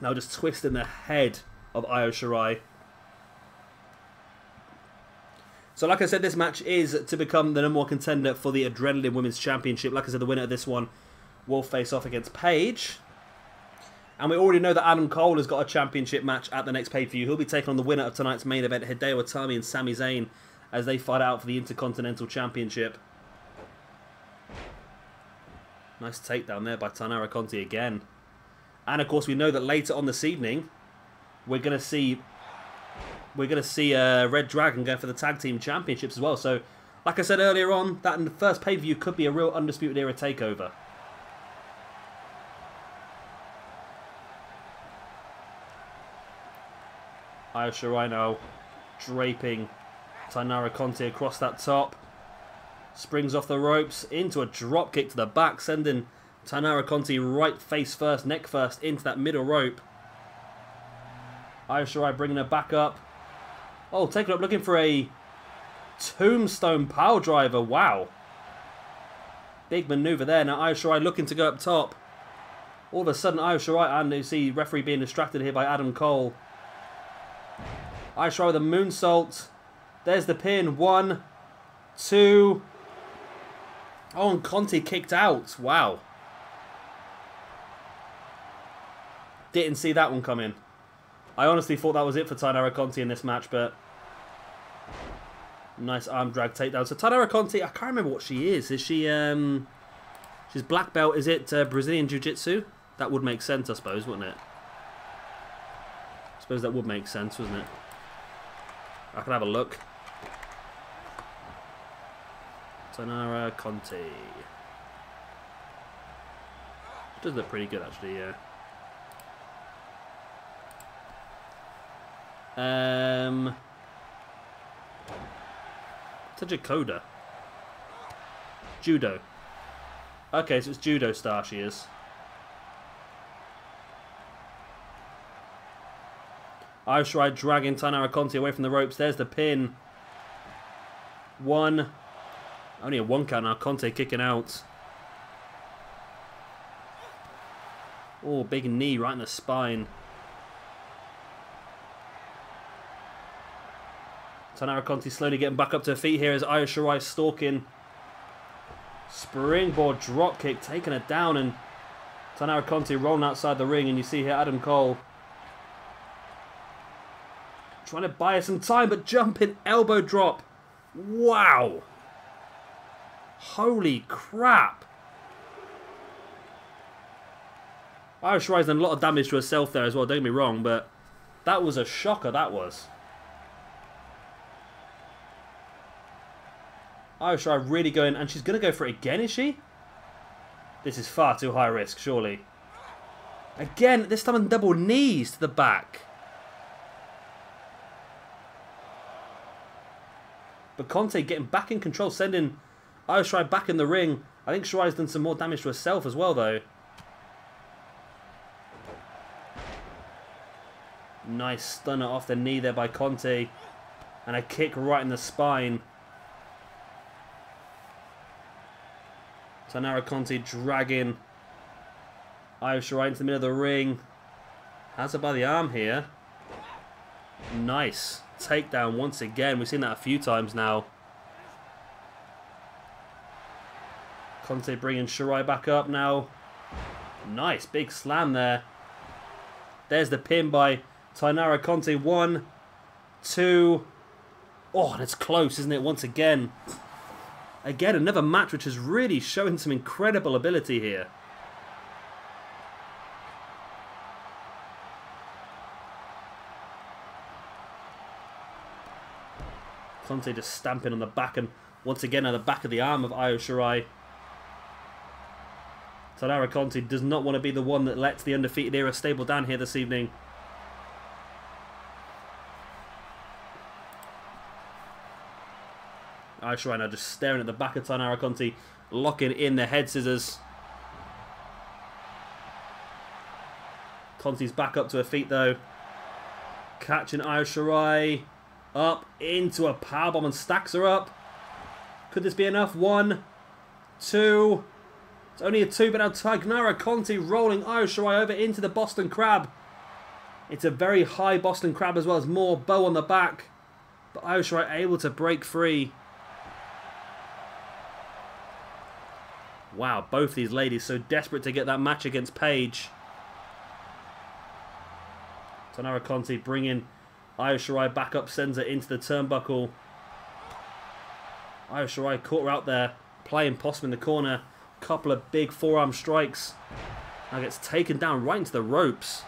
Now just twisting the head of Io Shirai. So like I said, this match is to become the #1 contender for the Adrenaline Women's Championship. Like I said, the winner of this one will face off against Paige. And we already know that Adam Cole has got a championship match at the next pay-per-view. He'll be taking on the winner of tonight's main event, Hideo Itami and Sami Zayn, as they fight out for the Intercontinental Championship. Nice takedown there by Taynara Conti again. And of course, we know that later on this evening, we're going to see reDragon going for the tag team championships as well. So, like I said earlier on, that in the first pay-per-view could be a real Undisputed Era takeover. Io Shirai now draping Taynara Conti across that top. Springs off the ropes into a drop kick to the back, sending Taynara Conti right face first, neck first into that middle rope. Io Shirai bringing her back up. Oh, taking up, looking for a tombstone power driver. Wow. Big maneuver there. Now Io Shirai looking to go up top. All of a sudden, Io Shirai, and you see referee being distracted here by Adam Cole. Io Shirai with a moonsault. There's the pin. 1, 2. Oh, and Conti kicked out. Wow. Didn't see that one coming. I honestly thought that was it for Taynara Conti in this match, but nice arm drag takedown. So Taynara Conti, I can't remember what she is. Is she, she's black belt, is it Brazilian Jiu-Jitsu? That would make sense, I suppose, wouldn't it? I suppose that would make sense, wouldn't it? I can have a look. Taynara Conti. She does look pretty good, actually, yeah. Tajakoda. Judo. Okay, so it's Judo Star she is. Io Shirai dragging Taynara Conti away from the ropes. There's the pin. 1. Only a 1 count now. Conti kicking out. Oh, big knee right in the spine. Taynara Conti slowly getting back up to her feet here as Io Shirai stalking. Springboard dropkick, taking her down, and Taynara Conti rolling outside the ring, and you see here Adam Cole trying to buy her some time, but jumping elbow drop. Wow. Holy crap. Io Shirai's done a lot of damage to herself there as well, don't get me wrong, but that was a shocker, that was. Io Shirai really going, and she's going to go for it again, is she? This is far too high risk, surely. Again, this time on double knees to the back. But Conti getting back in control, sending Io Shirai back in the ring. I think Shirai's done some more damage to herself as well, though. Nice stunner off the knee there by Conti. And a kick right in the spine. Taynara Conti dragging Io Shirai into the middle of the ring. Has her by the arm here. Nice. Takedown once again. We've seen that a few times now. Conti bringing Shirai back up now. Nice. Big slam there. There's the pin by Taynara Conti. 1, 2. Oh, and it's close, isn't it? Once again. Again, another match which is really showing some incredible ability here. Conti just stamping on the back, and once again on the back of the arm of Io Shirai. Taynara Conti does not want to be the one that lets the undefeated era stable down here this evening. Io Shirai now just staring at the back of Taynara Conti, locking in the head scissors. Conti's back up to her feet though. Catching Io Shirai up into a powerbomb and stacks her up. Could this be enough? 1, 2. It's only a 2, but now Taynara Conti rolling Io Shirai over into the Boston Crab. It's a very high Boston Crab as well as more bow on the back. But Io Shirai able to break free. Wow, both these ladies so desperate to get that match against Paige. Taynara Conti bringing Io Shirai back up, sends her into the turnbuckle. Io Shirai caught her out there, playing possum in the corner. Couple of big forearm strikes. Now gets taken down right into the ropes.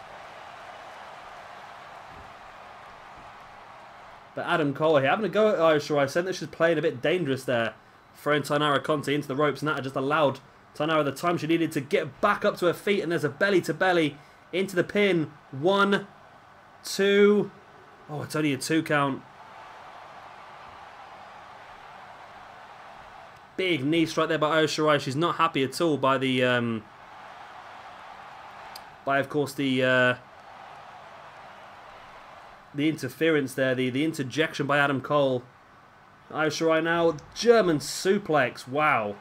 But Adam Cole here having a go at Io Shirai, saying that she's playing a bit dangerous there. Throwing Taynara Conti into the ropes, and that just allowed Taynara the time she needed to get back up to her feet, and there's a belly to belly into the pin. 1, 2. Oh, it's only a 2 count. Big knee strike there by Sharai. She's not happy at all by the, of course, the interference there, the interjection by Adam Cole. Sharai now, German suplex, wow.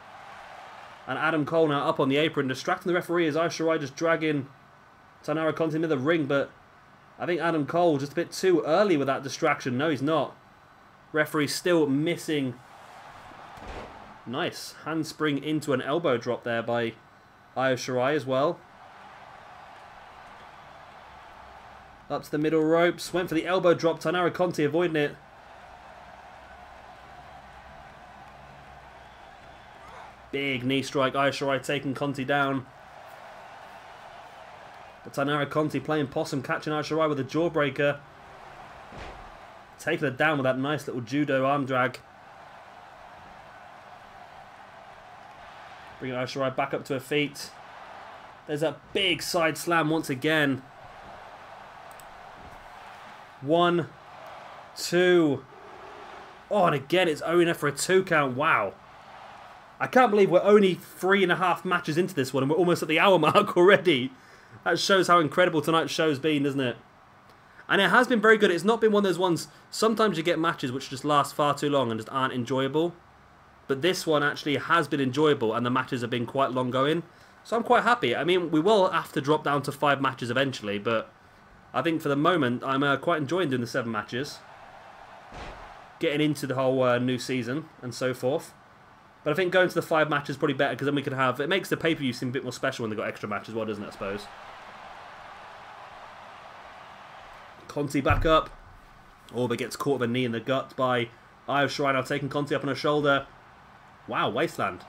And Adam Cole now up on the apron, distracting the referee as Sharai just dragging Taynara Conti into the ring, but I think Adam Cole just a bit too early with that distraction. No, he's not. Referee still missing. Nice. Handspring into an elbow drop there by Sharai as well. Up to the middle ropes. Went for the elbow drop. Taynara Conti avoiding it. Big knee strike. Sharai taking Conti down. But Taynara Conti playing possum, catching Sharai with a jawbreaker. Taking her down with that nice little judo arm drag. Bringing Sharai back up to her feet. There's a big side slam once again. 1, 2. Oh, and again it's owing her for a 2 count. Wow. I can't believe we're only 3.5 matches into this one and we're almost at the hour mark already. That shows how incredible tonight's show's been, doesn't it? And it has been very good. It's not been one of those ones, sometimes you get matches which just last far too long and just aren't enjoyable. But this one actually has been enjoyable and the matches have been quite long going. So I'm quite happy. I mean, we will have to drop down to 5 matches eventually, but I think for the moment I'm quite enjoying doing the 7 matches. Getting into the whole new season and so forth. But I think going to the 5 matches is probably better because then we can have... It makes the pay-per-view seem a bit more special when they've got extra matches as well, doesn't it, I suppose? Conti back up. Orba gets caught with a knee in the gut by Sharai, now taking Conti up on her shoulder. Wow, wasteland.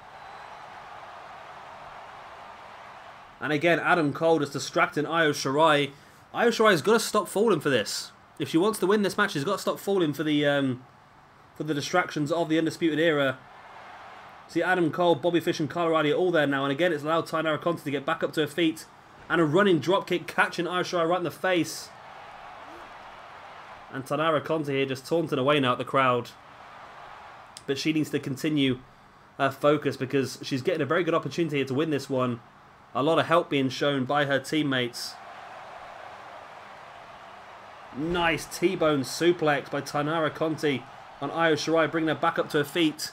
And again, Adam Cole just distracting Sharai. Shirai's got to stop falling for this. If she wants to win this match, she's got to stop falling for the distractions of the Undisputed Era. See Adam Cole, Bobby Fish and Kyle O'Reilly are all there now. And again, it's allowed Taynara Conti to get back up to her feet. And a running dropkick catching Sharai right in the face. And Taynara Conti here just taunting away now at the crowd. But she needs to continue her focus because she's getting a very good opportunity here to win this one. A lot of help being shown by her teammates. Nice T-bone suplex by Taynara Conti on Sharai, bringing her back up to her feet.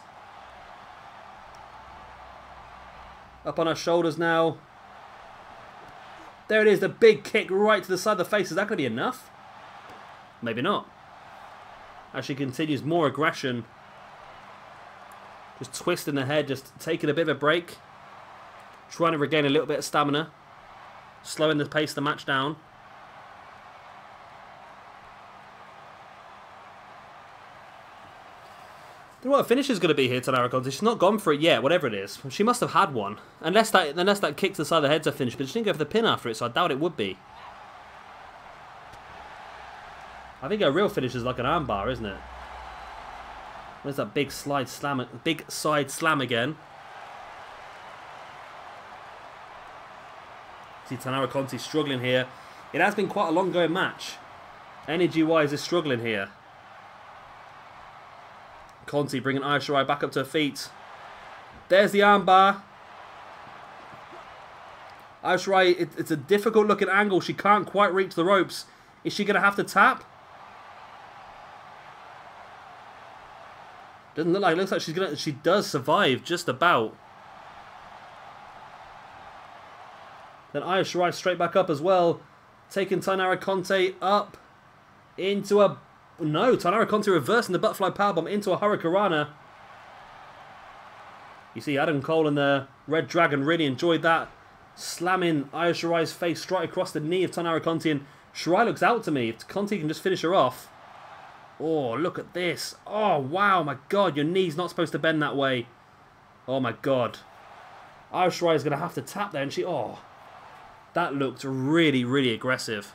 Up on her shoulders now. There it is, the big kick right to the side of the face. Is that going to be enough? Maybe not. As she continues, more aggression. Just twisting the head, just taking a bit of a break. Trying to regain a little bit of stamina. Slowing the pace of the match down. I don't know what the finish is going to be here, Taynara Conti. She's not gone for it yet, whatever it is. She must have had one. Unless that kick to the side of the head's a finish, but she didn't go for the pin after it, so I doubt it would be. I think her real finish is like an armbar, isn't it? Where's that big side slam again? See Taynara Conti struggling here. It has been quite a long going match. Energy-wise is struggling here. Conti bringing Sharai back up to her feet. There's the armbar. Sharai, it's a difficult looking angle. She can't quite reach the ropes. Is she going to have to tap? Doesn't look like it. Looks like she's gonna. She does survive just about. Then Sharai straight back up as well, taking Taynara Conti up into a. No, Taynara Conti reversing the butterfly powerbomb into a hurricanrana. You see Adam Cole and the reDragon really enjoyed that, slamming Shirai's face straight across the knee of Taynara Conti, and Sharai looks out to me. If Conti can just finish her off. Oh, look at this. Oh, wow, my God. Your knee's not supposed to bend that way. Oh, my God. Sharai is going to have to tap there. And she... Oh, that looked really, really aggressive.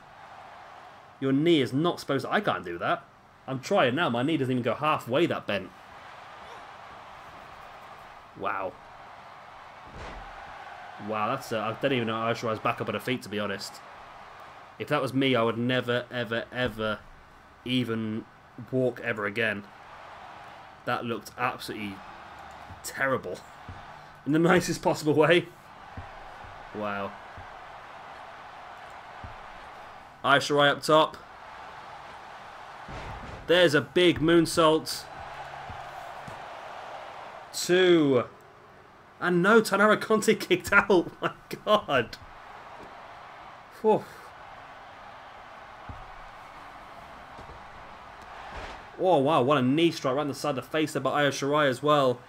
Your knee is not supposed to... I can't do that. I'm trying now. My knee doesn't even go halfway that bent. Wow. Wow, that's... I don't even know how Shirai's back up on her feet, to be honest. If that was me, I would never, ever, ever even... walk ever again. That looked absolutely terrible. In the nicest possible way. Wow. Sharai up top. There's a big moonsault. 2. And no, Taynara Conti kicked out. My God. Whew. Oh, wow. What a knee strike right on the side of the face there by Sharai as well.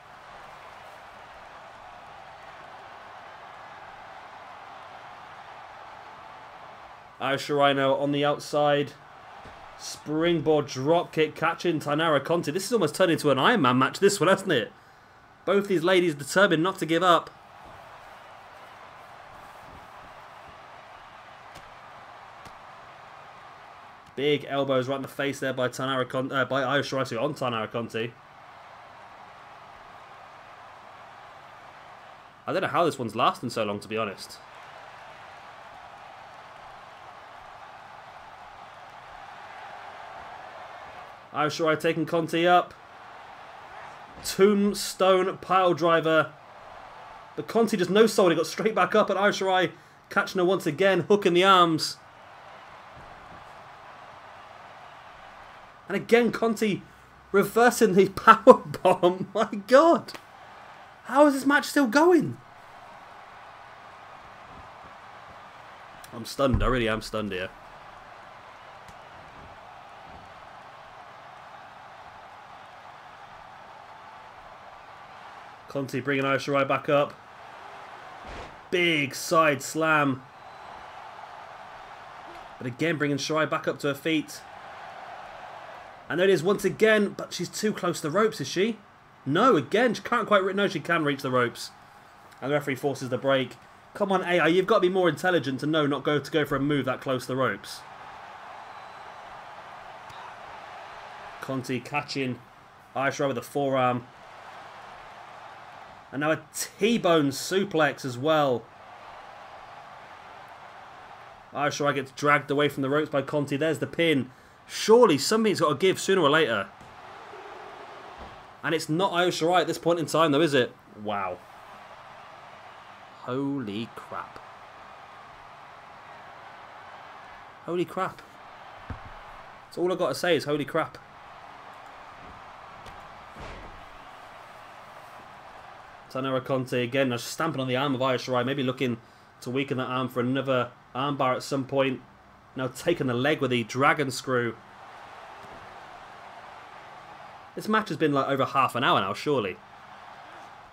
Sharai now on the outside. Springboard dropkick catching Taynara Conti. This has almost turned into an Iron Man match, this one, hasn't it? Both these ladies determined not to give up. Big elbows right in the face there by Taynara Conti, by Sharai on Taynara Conti. I don't know how this one's lasting so long, to be honest. Sharai taking Conti up. Tombstone pile driver. But Conti just no sold. He got straight back up, and Sharai catching her once again, hook in the arms. And again, Conti reversing the power bomb. My God, how is this match still going? I'm stunned. I really am stunned here. Conti bringing Sharai back up. Big side slam. But again, bringing Sharai back up to her feet. And there it is once again, but she's too close to the ropes, is she? No, again, she can't quite... No, she can reach the ropes. And the referee forces the break. Come on, AI, you've got to be more intelligent to know not to go for a move that close to the ropes. Conti catching Sharai with a forearm. And now a T-bone suplex as well. Sharai gets dragged away from the ropes by Conti. There's the pin. Surely something's got to give sooner or later. And it's not Sharai at this point in time though, is it? Wow. Holy crap. Holy crap. That's all I've got to say is holy crap. Taynara Conti again, just stamping on the arm of Sharai, maybe looking to weaken that arm for another armbar at some point. Now taking the leg with the dragon screw. This match has been like over half an hour now, surely.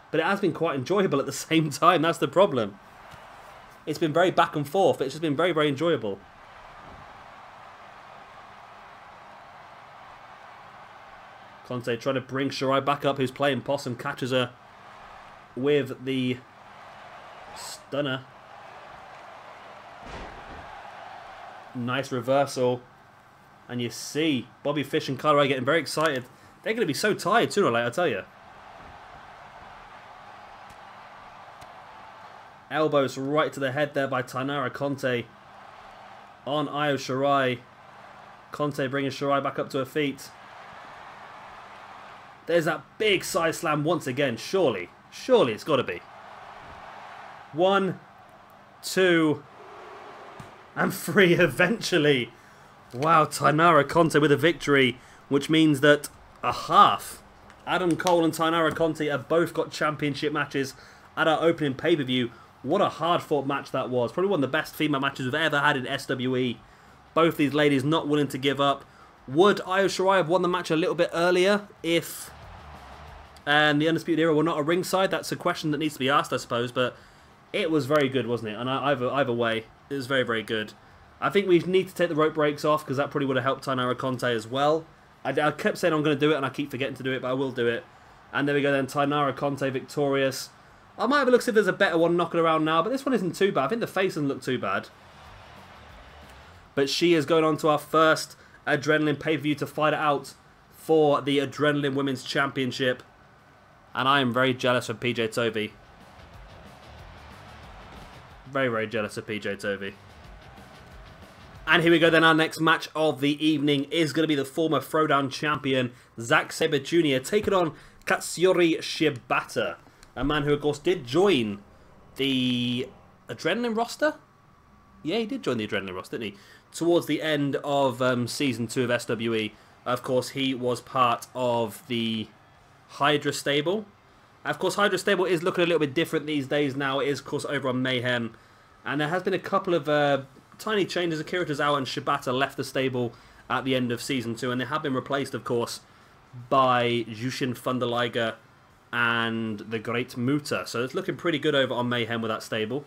But it has been quite enjoyable at the same time, that's the problem. It's been very back and forth, it's just been very, very enjoyable. Conti trying to bring Sharai back up, who's playing possum, catches her with the stunner. Nice reversal. And you see Bobby Fish and Sharai getting very excited. They're going to be so tired sooner or later, I tell you. Elbows right to the head there by Taynara Conti on Sharai. Conti bringing Sharai back up to her feet. There's that big side slam once again, surely. Surely it's got to be. 1, 2, and 3 eventually. Wow, Taynara Conti with a victory, which means that a half. Adam Cole and Taynara Conti have both got championship matches at our opening pay-per-view. What a hard-fought match that was. Probably one of the best female matches we've ever had in SWE. Both these ladies not willing to give up. Would Sharai have won the match a little bit earlier if the Undisputed Era were not a ringside? That's a question that needs to be asked, I suppose. But it was very good, wasn't it? And either way, it was very, very good. I think we need to take the rope breaks off because that probably would have helped Taynara Conti as well. I kept saying I'm going to do it and I keep forgetting to do it, but I will do it. And there we go then, Taynara Conti victorious. I might have a look see if there's a better one knocking around now, but this one isn't too bad. I think the face doesn't look too bad. But she is going on to our first Adrenaline pay-per-view to fight it out for the Adrenaline Women's Championship. And I am very jealous of PJ Toby. Very, very jealous of PJ Toby. And here we go then, our next match of the evening is going to be the former Throwdown champion, Zack Sabre Jr. taking on Katsuyi Shibata, a man who, of course, did join the Adrenaline roster. Yeah, he did join the Adrenaline roster, didn't he? Towards the end of Season 2 of SWE. Of course, he was part of the Hydra stable. Of course, Hydra stable is looking a little bit different these days now. It is, of course, over on Mayhem. And there has been a couple of tiny changes. Akira Tozawa and Shibata left the stable at the end of Season 2. And they have been replaced, of course, by Jushin Thunder Liger and the Great Muta. So it's looking pretty good over on Mayhem with that stable.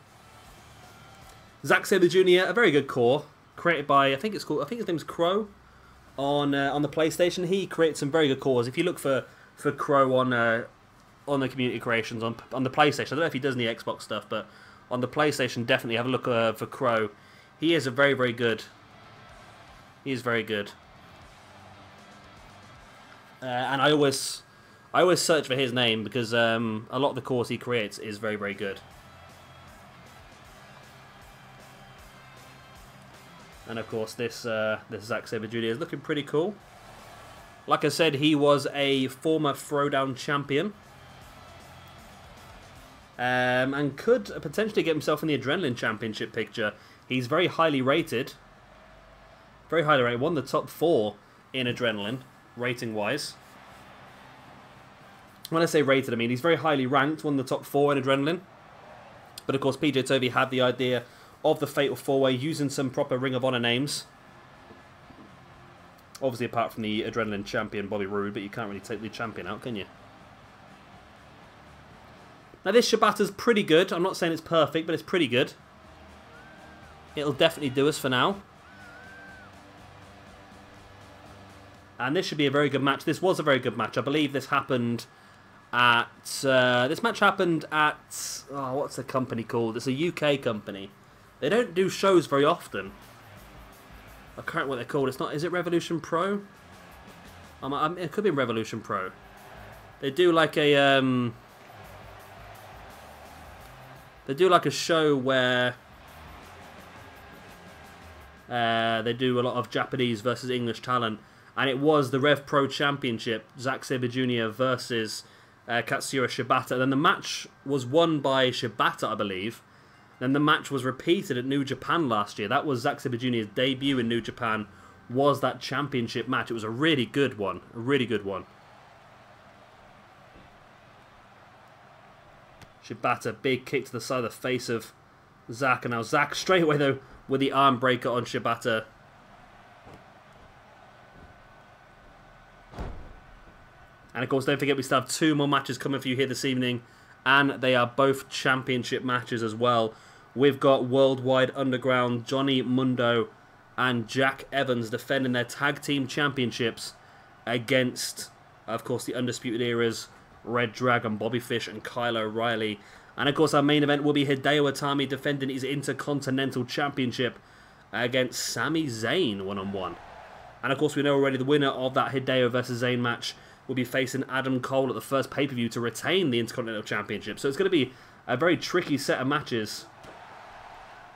Zack Sabre Jr., a very good core, created by, I think his name's Crow on the PlayStation. He created some very good cores. If you look for Crow on the community creations on the PlayStation, I don't know if he does any Xbox stuff, but on the PlayStation, definitely have a look for Crow. He is very, very good. He is very good. And I always search for his name because a lot of the cores he creates is very, very good. And of course, this Zack Sabre Jr. is looking pretty cool. Like I said, he was a former Throwdown champion. And could potentially get himself in the Adrenaline Championship picture. He's very highly rated. Very highly rated. Won the top 4 in Adrenaline, rating-wise. When I say rated, I mean he's very highly ranked. Won the top 4 in Adrenaline. But of course, PJ Tovey had the idea of the Fatal 4-Way using some proper Ring of Honor names. Obviously, apart from the Adrenaline champion, Bobby Roode, but you can't really take the champion out, can you? Now, this Shibata's pretty good. I'm not saying it's perfect, but it's pretty good. It'll definitely do us for now. And this should be a very good match. This was a very good match. I believe this happened at... this match happened at... Oh, what's the company called? It's a UK company. They don't do shows very often. I can't remember what they're called. It's not... Is it Revolution Pro? It could be Revolution Pro. They do like a... They do like a show where... they do a lot of Japanese versus English talent. And it was the Rev Pro Championship. Zack Sabre Jr. versus Katsuyi Shibata. And then the match was won by Shibata, I believe. Then the match was repeated at New Japan last year. That was Zack Sabre Jr.'s debut in New Japan. Was that championship match. It was a really good one. A really good one. Shibata, big kick to the side of the face of Zack. And now Zack straight away, though, with the arm breaker on Shibata. And of course, don't forget we still have 2 more matches coming for you here this evening. And they are both championship matches as well. We've got Worldwide Underground, Johnny Mundo and Jack Evans defending their tag team championships against, of course, the Undisputed Era's reDragon, Bobby Fish and Kyle O'Reilly. And of course, our main event will be Hideo Itami defending his Intercontinental Championship against Sami Zayn one-on-one. And of course, we know already the winner of that Hideo versus Zayn match will be facing Adam Cole at the first pay-per-view to retain the Intercontinental Championship. So it's going to be a very tricky set of matches.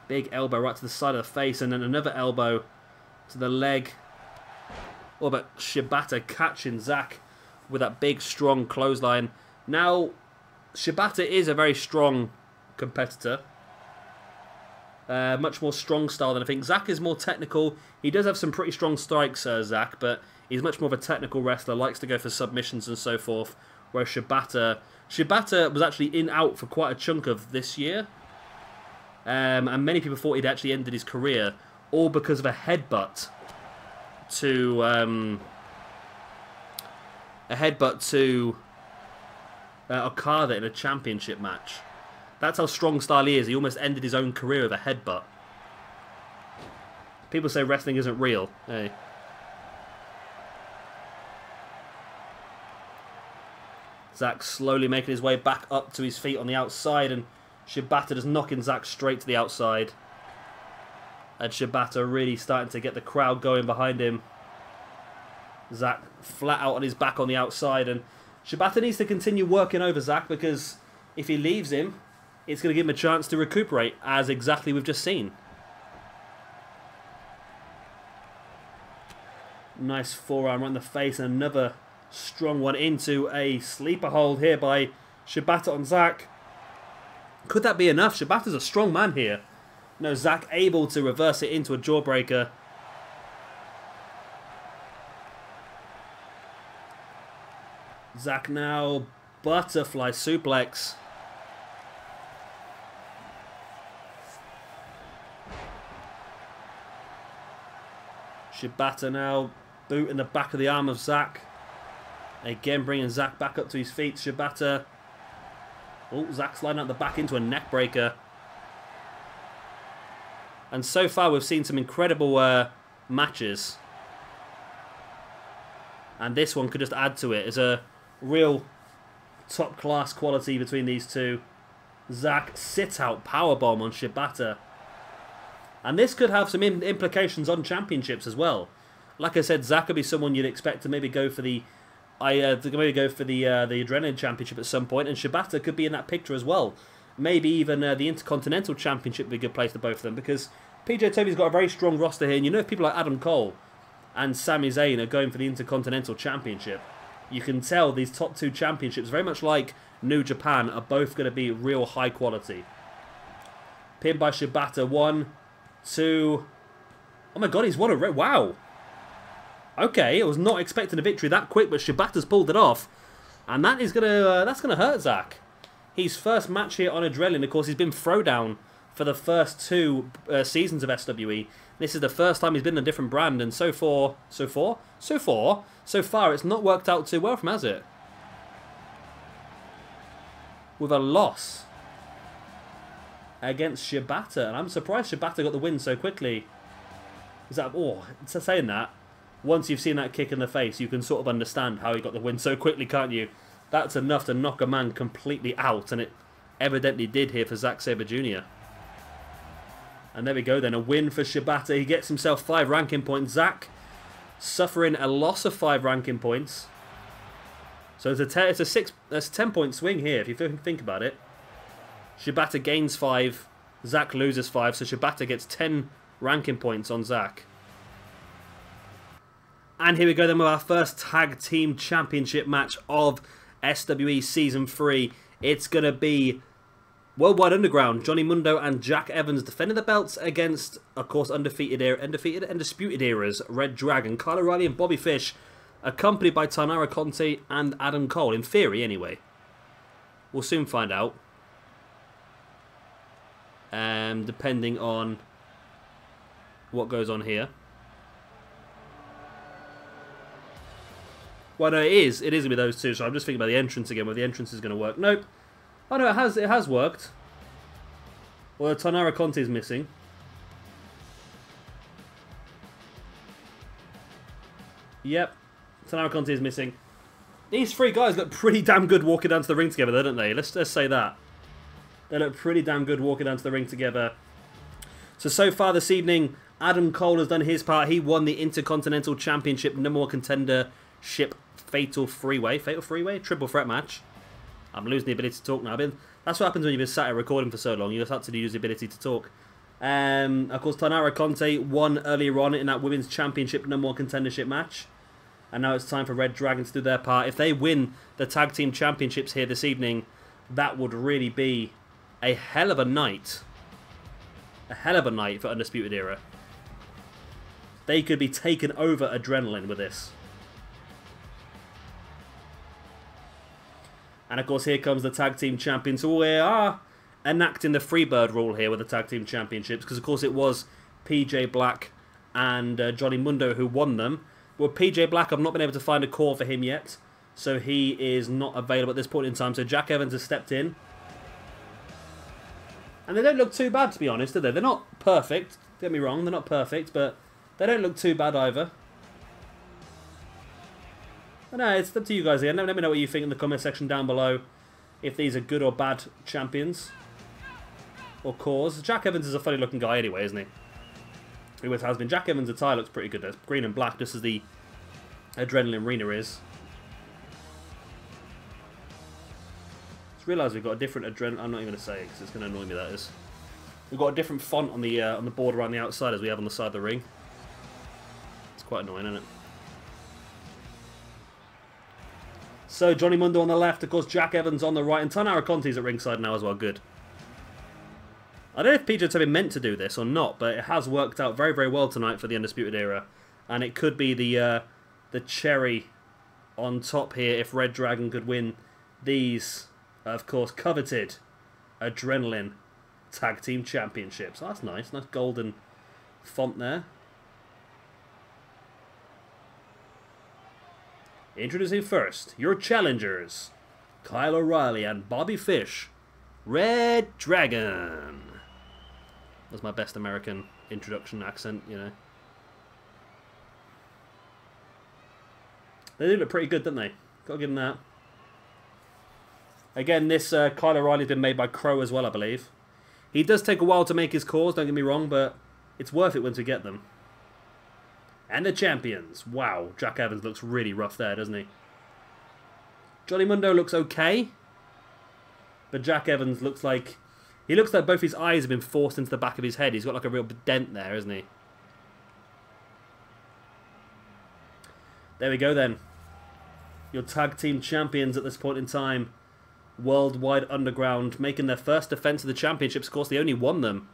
Big elbow right to the side of the face, and then another elbow to the leg. Oh, but Shibata catching Zack with that big, strong clothesline. Now, Shibata is a very strong competitor. Much more strong style than I think. Zack is more technical. He does have some pretty strong strikes, Zack, but he's much more of a technical wrestler, likes to go for submissions and so forth. Whereas Shibata was actually out for quite a chunk of this year. And many people thought he'd actually ended his career, all because of a headbutt to Okada in a championship match. That's how strong style he is. He almost ended his own career with a headbutt. People say wrestling isn't real. Hey. Zack slowly making his way back up to his feet on the outside, and Shibata just knocking Zack straight to the outside. And Shibata really starting to get the crowd going behind him. Zack flat out on his back on the outside, and Shibata needs to continue working over Zack, because if he leaves him, it's going to give him a chance to recuperate, as exactly we've just seen. Nice forearm right in the face, and another Strong one into a sleeper hold here by Shibata on Zack. Could that be enough? Shibata's a strong man here. No, Zack able to reverse it into a jawbreaker. Zack now butterfly suplex. Shibata now boot in the back of the arm of Zack. Again bringing Zack back up to his feet. Shibata. Oh, Zack sliding out the back into a neck breaker. And so far we've seen some incredible matches. And this one could just add to it. It's a real top class quality between these two. Zack sit out powerbomb on Shibata. And this could have some implications on championships as well. Like I said, Zack could be someone you'd expect to maybe go for the Adrenaline Championship at some point, and Shibata could be in that picture as well. Maybe even the Intercontinental Championship would be a good place for both of them, because PJ Toby's got a very strong roster here, and you know if people like Adam Cole and Sami Zayn are going for the Intercontinental Championship, you can tell these top two championships, very much like New Japan, are both going to be real high quality. Pinned by Shibata, 1, 2... Oh my god, he's won a... Wow! Okay, I was not expecting a victory that quick, but Shibata's pulled it off. And that is that's gonna hurt Zack. His first match here on Adrenaline, of course, he's been throwdown for the first 2 seasons of SWE. This is the first time he's been in a different brand, and so far, it's not worked out too well from, has it? With a loss against Shibata, and I'm surprised Shibata got the win so quickly. Is that... Oh, it's saying that. Once you've seen that kick in the face, you can sort of understand how he got the win so quickly, can't you? That's enough to knock a man completely out, and it evidently did here for Zack Sabre Jr. And there we go then, a win for Shibata. He gets himself 5 ranking points. Zack suffering a loss of 5 ranking points. So it's a 10-point swing here, if you think about it. Shibata gains 5, Zack loses 5, so Shibata gets 10 ranking points on Zack. And here we go then with our first Tag Team Championship match of SWE Season 3. It's going to be Worldwide Underground, Johnny Mundo and Jack Evans defending the belts against, of course, undisputed eras, reDragon, Kyle O'Reilly and Bobby Fish, accompanied by Taynara, Conti and Adam Cole, in theory anyway. We'll soon find out. Depending on what goes on here. Well, no, it is going to be those two, so I'm just thinking about the entrance again, whether the entrance is going to work. Nope. Oh, no, it has worked. Well, Taynara Conti is missing. Yep. Taynara Conti is missing. These 3 guys look pretty damn good walking down to the ring together, don't they? Let's say that. They look pretty damn good walking down to the ring together. So far this evening, Adam Cole has done his part. He won the Intercontinental Championship #1 Contendership Fatal 3-Way, triple threat match. I'm losing the ability to talk now. That's what happens when you've been sat here recording for so long. You just have to use the ability to talk. Of course, Taynara Conti won earlier on in that Women's Championship #1 Contendership match. And now it's time for reDragon to do their part. If they win the Tag Team Championships here this evening, that would really be a hell of a night. A hell of a night for Undisputed Era. They could be taken over Adrenaline with this. And of course, here comes the Tag Team Champions. So we are enacting the Freebird rule here with the Tag Team Championships, because of course it was PJ Black and Johnny Mundo who won them. Well, PJ Black, I've not been able to find a call for him yet, so he is not available at this point in time. So Jack Evans has stepped in. And they don't look too bad, to be honest, do they? They're not perfect. Don't get me wrong, they're not perfect, but they don't look too bad either. But no, it's up to you guys again. Let me know what you think in the comment section down below. If these are good or bad champions. Or cause. Jack Evans is a funny looking guy anyway, isn't he? He always has been. Jack Evans' attire looks pretty good. It's green and black, just as the Adrenaline Arena is. Just realised we've got a different Adrenaline... I'm not even going to say it, because it's going to annoy me, that is. We've got a different font on the board around the outside as we have on the side of the ring. It's quite annoying, isn't it? So Johnny Mundo on the left, of course Jack Evans on the right, and Taynara Conti's at ringside now as well. Good. I don't know if PJ's been meant to do this or not, but it has worked out very, very well tonight for the Undisputed Era. And it could be the cherry on top here if reDragon could win these, of course, coveted Adrenaline Tag Team Championships. Oh, that's nice. Nice golden font there. Introducing first, your challengers, Kyle O'Reilly and Bobby Fish, reDragon. That's my best American introduction accent, you know. They do look pretty good, don't they? Gotta give them that. Again, this Kyle O'Reilly's been made by Crow as well, I believe. He does take a while to make his calls, don't get me wrong, but it's worth it once we get them. And the champions. Wow, Jack Evans looks really rough there, doesn't he? Johnny Mundo looks okay. But Jack Evans looks like... He looks like both his eyes have been forced into the back of his head. He's got like a real dent there, isn't he? There we go then. Your tag team champions at this point in time. Worldwide Underground making their first defense of the championships. Of course, they only won them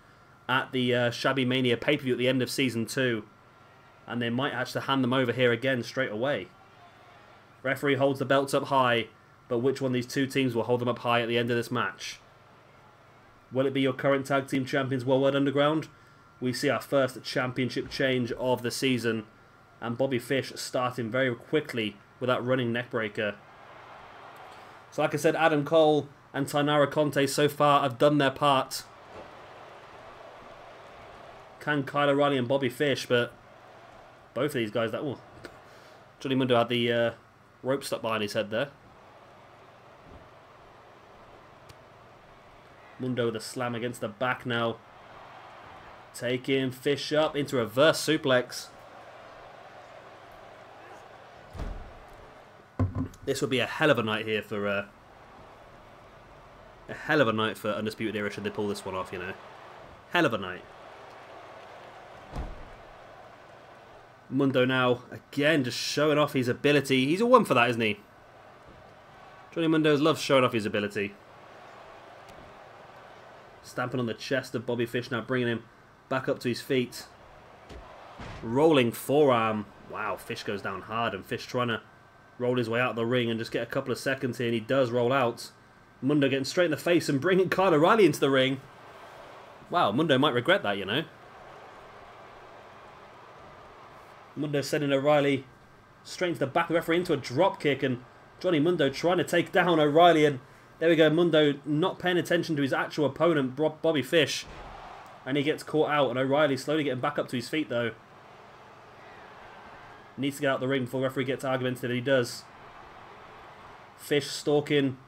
at the Shabby Mania pay-per-view at the end of Season 2. And they might actually hand them over here again straight away. Referee holds the belts up high, but which one of these two teams will hold them up high at the end of this match? Will it be your current tag team champions Worldwide Underground? We see our first championship change of the season. And Bobby Fish starting very quickly with that running neckbreaker. So like I said, Adam Cole and Taynara Conti so far have done their part. Can Kyle O'Reilly and Bobby Fish, but both of these guys, that Johnny Mundo had the rope stuck behind his head there. Mundo with a slam against the back now. Taking Fish up into reverse suplex. This would be a hell of a night here for a hell of a night for Undisputed Era should they pull this one off, you know. Hell of a night. Mundo now, again, just showing off his ability. He's a one for that, isn't he? Johnny Mundo loves showing off his ability. Stamping on the chest of Bobby Fish now, bringing him back up to his feet. Rolling forearm. Wow, Fish goes down hard, and Fish trying to roll his way out of the ring and just get a couple of seconds here, and he does roll out. Mundo getting straight in the face and bringing Kyle O'Reilly into the ring. Wow, Mundo might regret that, you know. Mundo sending O'Reilly straight into the back of the referee into a drop kick, and Johnny Mundo trying to take down O'Reilly, and there we go, Mundo not paying attention to his actual opponent, Bobby Fish, and he gets caught out, and O'Reilly slowly getting back up to his feet though. Needs to get out of the ring before the referee gets argumentative, and he does. Fish stalking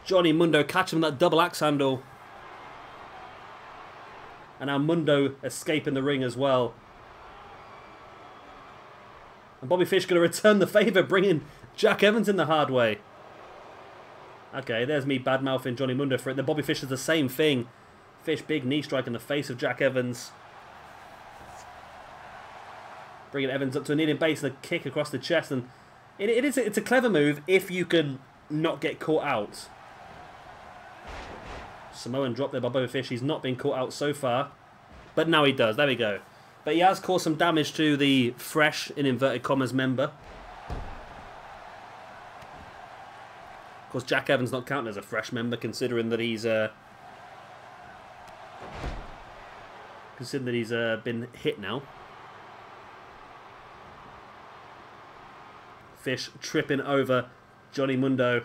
Johnny Mundo, catching him that double axe handle. And now Mundo escaping the ring as well. And Bobby Fish going to return the favour, bringing Jack Evans in the hard way. Okay, there's me bad-mouthing Johnny Mundo for it. Then Bobby Fish does the same thing. Fish, big knee strike in the face of Jack Evans. Bringing Evans up to a kneeling base and a kick across the chest. And it's a clever move if you can not get caught out. Samoan drop there by Bobby Fish. He's not been caught out so far. But now he does. There we go. But he has caused some damage to the fresh, in inverted commas, member. Of course, Jack Evans not counting as a fresh member, considering that he's been hit now. Fish tripping over Johnny Mundo.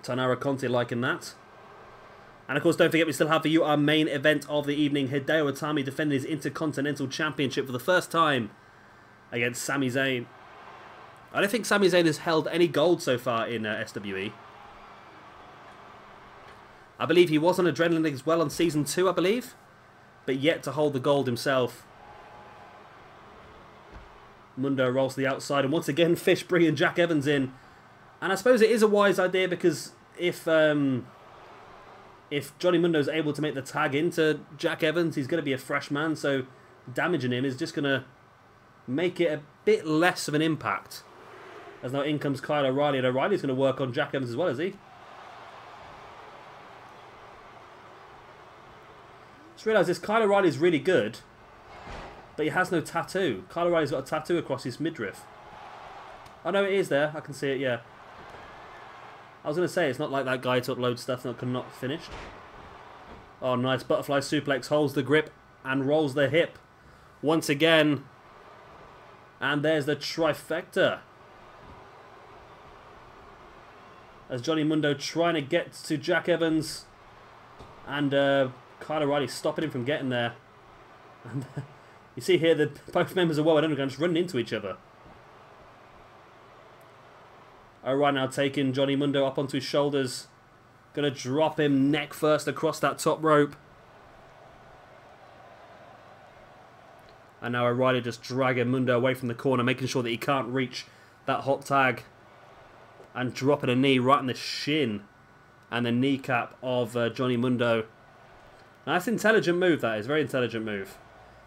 Taynara Conti liking that. And of course, don't forget, we still have for you our main event of the evening. Hideo Itami defending his Intercontinental Championship for the first time against Sami Zayn. I don't think Sami Zayn has held any gold so far in SWE. I believe he was on Adrenaline as well on Season 2, I believe. But yet to hold the gold himself. Mundo rolls to the outside, and once again, Fish bringing Jack Evans in. And I suppose it is a wise idea, because if Johnny Mundo's able to make the tag into Jack Evans, he's going to be a fresh man, so damaging him is just going to make it a bit less of an impact. As now in comes Kyle O'Reilly, and O'Reilly's going to work on Jack Evans as well, is he? Just realised this Kyle O'Reilly's really good, but he has no tattoo. Kyle O'Reilly's got a tattoo across his midriff. Oh no, it is there. I can see it, yeah. I was going to say, it's not like that guy took loads of stuff that could not finish. Oh, nice butterfly suplex, holds the grip and rolls the hip. Once again. And there's the trifecta. As Johnny Mundo trying to get to Jack Evans. And Kyle O'Reilly stopping him from getting there. And you see here that both members of World Underground just running into each other. O'Reilly now taking Johnny Mundo up onto his shoulders. Going to drop him neck first across that top rope. And now O'Reilly just dragging Mundo away from the corner, making sure that he can't reach that hot tag. And dropping a knee right in the shin and the kneecap of Johnny Mundo. Now that's an intelligent move, that is. Very intelligent move.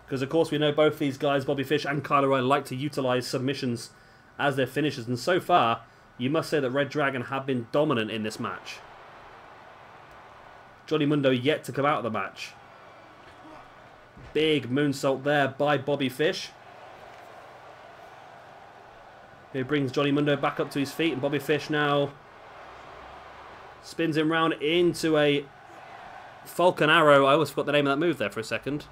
Because of course we know both these guys, Bobby Fish and Kyle O'Reilly, like to utilise submissions as their finishers. And so far, you must say that reDragon have been dominant in this match. Johnny Mundo yet to come out of the match. Big moonsault there by Bobby Fish. He brings Johnny Mundo back up to his feet, and Bobby Fish now spins him round into a Falcon Arrow. I always forgot the name of that move there for a second.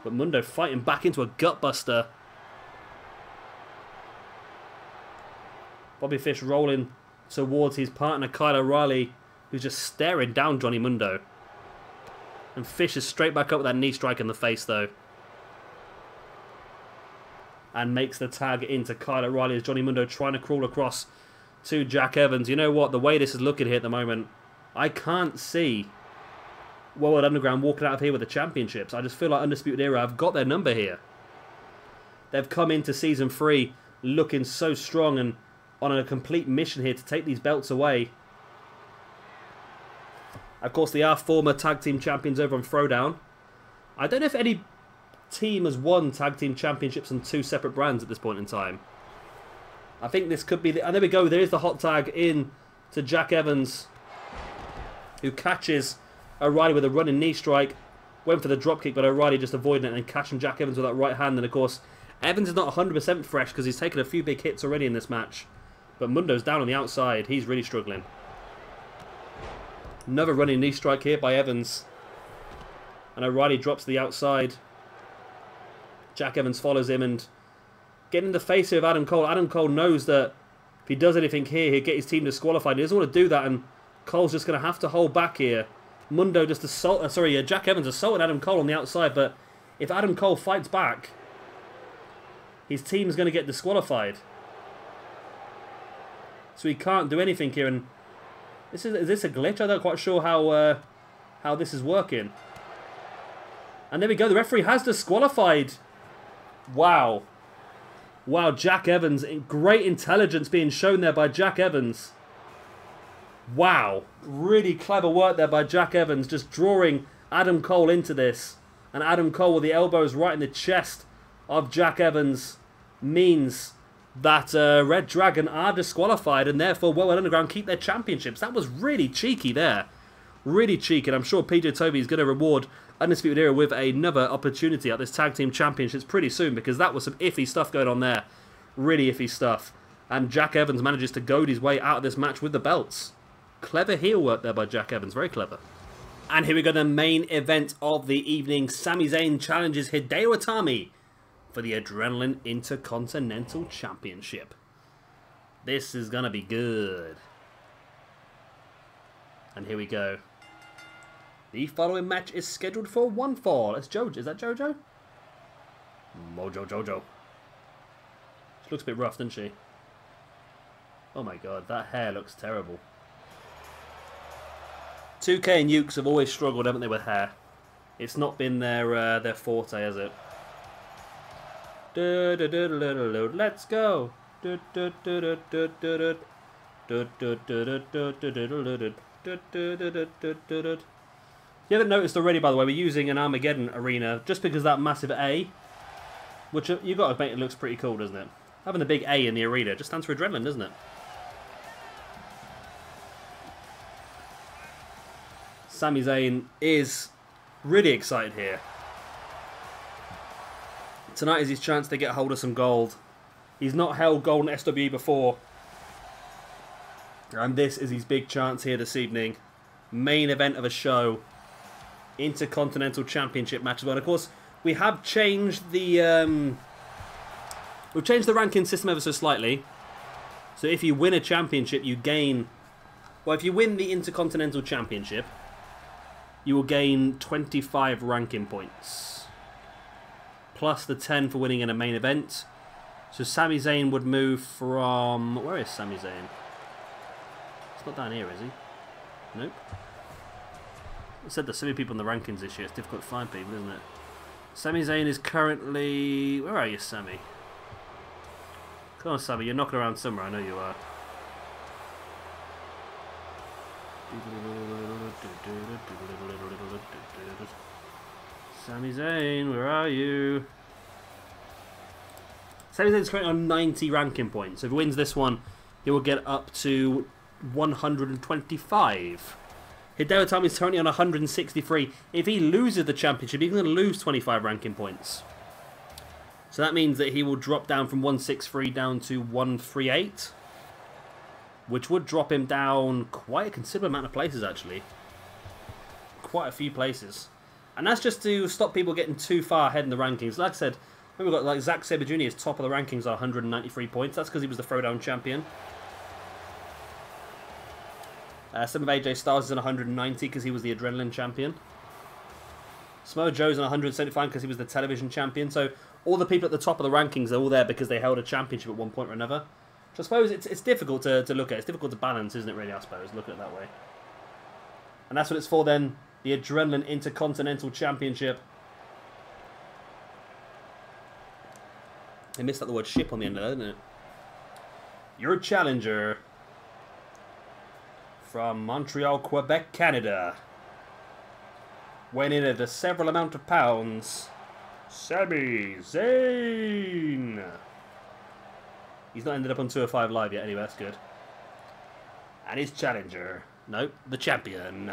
But Mundo fighting back into a gutbuster. Bobby Fish rolling towards his partner Kyle O'Reilly, who's just staring down Johnny Mundo. And Fish is straight back up with that knee strike in the face though. And makes the tag into Kyle O'Reilly as Johnny Mundo trying to crawl across to Jack Evans. You know what? The way this is looking here at the moment, I can't see World Underground walking out of here with the championships. I just feel like Undisputed Era have got their number here. They've come into Season 3 looking so strong and on a complete mission here to take these belts away. Of course, they are former tag team champions over on Throwdown. I don't know if any team has won tag team championships on two separate brands at this point in time. I think this could be the... And there we go. There is the hot tag in to Jack Evans, who catches O'Reilly with a running knee strike. Went for the dropkick, but O'Reilly just avoiding it and catching Jack Evans with that right hand. And of course, Evans is not 100% fresh because he's taken a few big hits already in this match. But Mundo's down on the outside. He's really struggling. Another running knee strike here by Evans. And O'Reilly drops to the outside. Jack Evans follows him and getting in the face of Adam Cole. Adam Cole knows that if he does anything here, he'll get his team disqualified. He doesn't want to do that, and Cole's just going to have to hold back here. Mundo just Jack Evans assaulted Adam Cole on the outside, but if Adam Cole fights back, his team's going to get disqualified. So he can't do anything here, and is this a glitch? I'm not quite sure how this is working. And there we go, the referee has disqualified. Wow. Wow, Jack Evans, great intelligence being shown there by Jack Evans. Wow, really clever work there by Jack Evans, just drawing Adam Cole into this. And Adam Cole with the elbows right in the chest of Jack Evans means that reDragon are disqualified and therefore World Underground keep their championships. That was really cheeky there. Really cheeky, and I'm sure PJ Toby is going to reward Undisputed Era with another opportunity at this Tag Team Championships pretty soon, because that was some iffy stuff going on there. Really iffy stuff. And Jack Evans manages to goad his way out of this match with the belts. Clever heel work there by Jack Evans, very clever. And here we go, the main event of the evening. Sami Zayn challenges Hideo Itami for the Adrenaline Intercontinental Championship. This is going to be good. And here we go. The following match is scheduled for one fall. It's Jojo. Is that Jojo? Mojo Jojo. She looks a bit rough, doesn't she? Oh my god, that hair looks terrible. 2K and Ukes have always struggled, haven't they, with hair? It's not been their forte, has it? Let's go. You haven't noticed already, by the way, we're using an Armageddon arena just because that massive A. Which you've got to make it looks pretty cool, doesn't it? Having the big A in the arena just stands for adrenaline, doesn't it? Sami Zayn is really excited here. Tonight is his chance to get hold of some gold. He's not held gold in SWE before. And this is his big chance here this evening. Main event of a show. Intercontinental Championship match as well. And of course, we have changed the... we've changed the ranking system ever so slightly. So if you win a championship, you gain... Well, if you win the Intercontinental Championship, you will gain 25 ranking points. Plus the 10 for winning in a main event. So Sami Zayn would move from... Where is Sami Zayn? It's not down here, is he? Nope. I said there's so many people in the rankings this year, it's difficult to find people, isn't it? Sami Zayn is currently... Where are you, Sami? Come on, Sami, you're knocking around somewhere, I know you are. Sami Zayn, where are you? Sami Zayn's currently on 90 ranking points. So if he wins this one, he will get up to 125. Hideo Itami is currently on 163. If he loses the championship, he's going to lose 25 ranking points. So that means that he will drop down from 163 down to 138. Which would drop him down quite a considerable amount of places, actually. Quite a few places. And that's just to stop people getting too far ahead in the rankings. Like I said, we've got like Zack Sabre Jr. is top of the rankings at 193 points. That's because he was the Throwdown champion. Some of AJ Styles is on 190 because he was the Adrenaline champion. Samoa Joe's on 175 because he was the Television champion. So all the people at the top of the rankings are all there because they held a championship at one point or another. Which I suppose it's difficult to look at. It's difficult to balance, isn't it, really, I suppose, look at it that way. And that's what it's for then. The Adrenaline Intercontinental Championship. They missed out the word ship on the end of that, didn't it? Your challenger from Montreal, Quebec, Canada. Weighing in at a several amount of pounds, Sami Zayn. He's not ended up on 205 Live yet, anyway, that's good. And his challenger. Nope, the champion.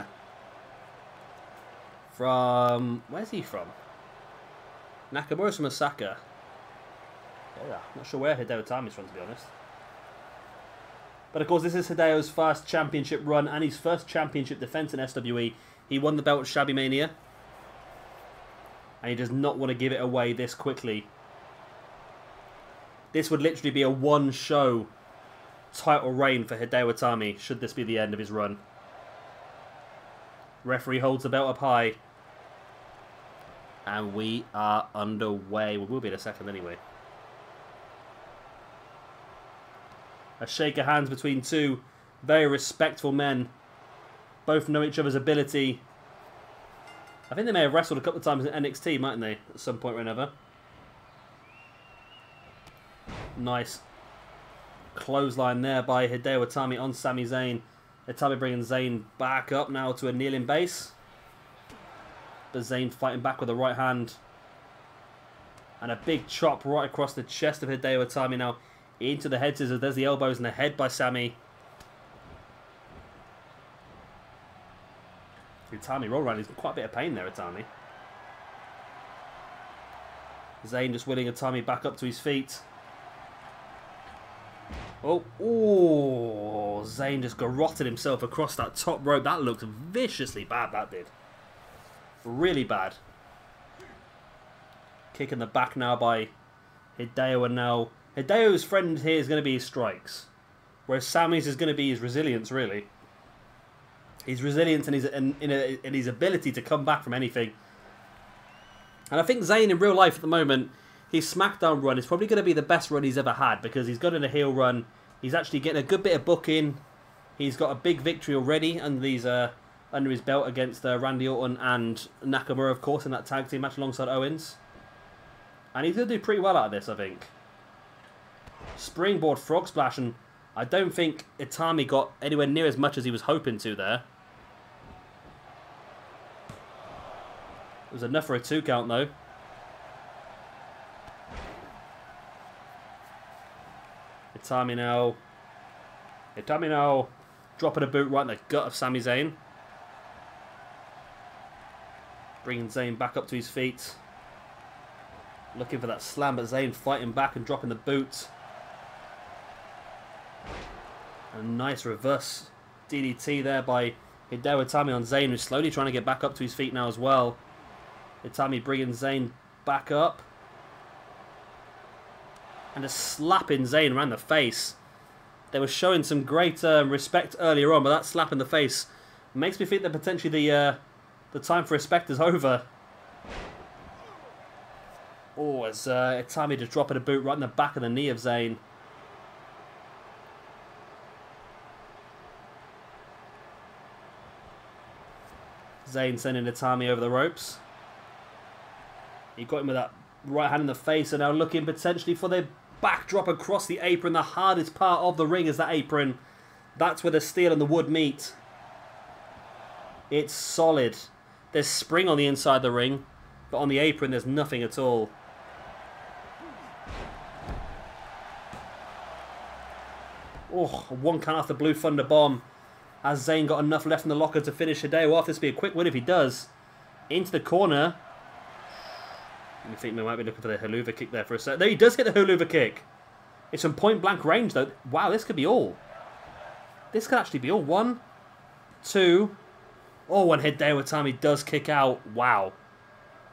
From... Where's he from? Nakamura's from Osaka. Yeah, not sure where Hideo Itami's from, to be honest. But of course, this is Hideo's first championship run and his first championship defense in SWE. He won the belt at Shabby Mania. And he does not want to give it away this quickly. This would literally be a one-show title reign for Hideo Itami, should this be the end of his run. Referee holds the belt up high. And we are underway. We will be in a second anyway. A shake of hands between two very respectful men. Both know each other's ability. I think they may have wrestled a couple of times in NXT, mightn't they? At some point or another. Nice clothesline there by Hideo Itami on Sami Zayn. Itami bringing Zayn back up now to a kneeling base. But Zayn fighting back with the right hand. And a big chop right across the chest of Hideo Itami now. Into the head scissors. There's the elbows and the head by Sami. Itami roll around. He's in quite a bit of pain there, Itami. Zayn just willing Itami back up to his feet. Oh, Zayn just garroted himself across that top rope. That looked viciously bad, that did. Really bad. Kick in the back now by Hideo, and now Hideo's friend here is going to be his strikes. Whereas Sami's is going to be his resilience, really. His resilience and his ability to come back from anything. And I think Zayn in real life at the moment, his SmackDown run is probably going to be the best run he's ever had, because he's got in a heel run. He's actually getting a good bit of booking. He's got a big victory already under his belt against Randy Orton and Nakamura, of course, in that tag team match alongside Owens. And he's going to do pretty well out of this, I think. Springboard frog splash, and I don't think Itami got anywhere near as much as he was hoping to there. It was enough for a 2 count, though. Itami now. Itami now. Dropping a boot right in the gut of Sami Zayn. Bringing Zayn back up to his feet. Looking for that slam, but Zayn fighting back and dropping the boot. A nice reverse DDT there by Hideo Itami on Zayn, who's slowly trying to get back up to his feet now as well. Itami bringing Zayn back up. And just slapping Zayn around the face. They were showing some great respect earlier on, but that slap in the face makes me think that potentially the time for respect is over. Oh, as Itami just dropping a boot right in the back of the knee of Zayn. Zayn sending Itami over the ropes. He got him with that right hand in the face, and now looking potentially for the backdrop across the apron. The hardest part of the ring is that apron. That's where the steel and the wood meet. It's solid. There's spring on the inside of the ring, but on the apron there's nothing at all. Oh, one count off the Blue Thunder Bomb. Has Zayn got enough left in the locker to finish Hideo off? This will be a quick win if he does. Into the corner. I think we might be looking for the Helluva kick there for a sec. There, he does hit the Helluva kick. It's from point blank range though. Wow, this could be all. This could actually be all. 1, 2. Oh, and Hideo Itami does kick out. Wow.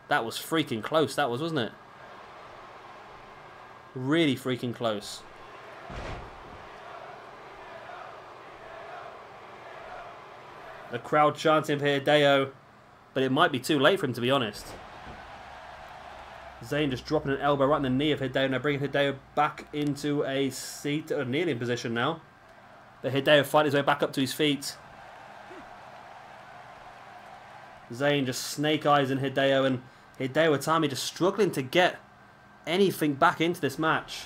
That was freaking close, that was, wasn't it? Really freaking close. The crowd chanting for Hideo, but it might be too late for him, to be honest. Zayn just dropping an elbow right in the knee of Hideo, now bringing Hideo back into a seat, or kneeling position now. But Hideo fighting his way back up to his feet. Zayn just snake eyes in Hideo, and Hideo Itami just struggling to get anything back into this match.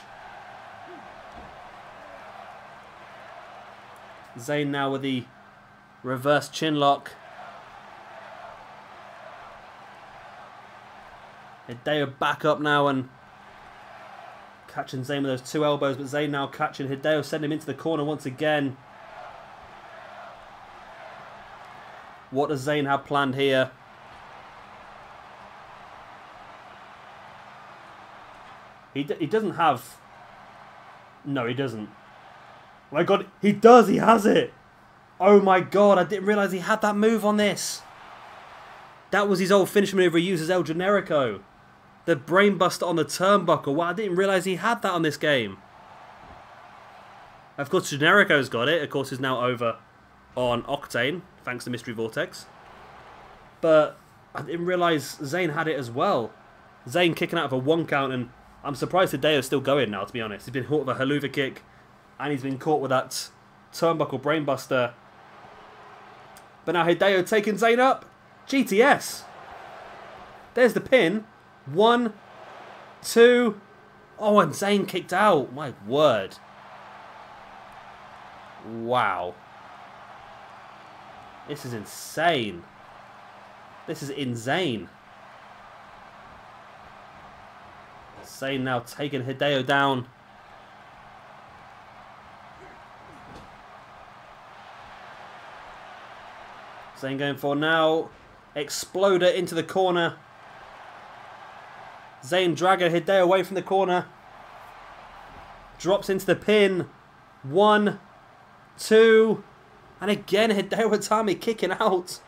Zayn now with the reverse chin lock. Hideo back up now and catching Zayn with those 2 elbows, but Zayn now catching Hideo, sending him into the corner once again. What does Zayn have planned here? He doesn't have... No, he doesn't. Oh my god, he does! He has it! Oh my god, I didn't realise he had that move on this. That was his old finish maneuver he used as El Generico. The brainbuster on the turnbuckle. Wow, I didn't realise he had that on this game. Of course, Generico's got it. Of course, he's now over on Octane, thanks to Mystery Vortex. But I didn't realise Zayn had it as well. Zayn kicking out of a 1 count, and I'm surprised Hideo's still going now, to be honest. He's been caught with a Helluva kick, and he's been caught with that turnbuckle brainbuster. But now Hideo taking Zayn up. GTS. There's the pin. 1, 2. Oh, and Zayn kicked out. My word. Wow. This is insane. This is insane. Zayn now taking Hideo down. Zayn going for now. Exploder into the corner. Zayn dragging Hideo away from the corner. Drops into the pin. 1, 2. And again, Hideo Itami kicking out.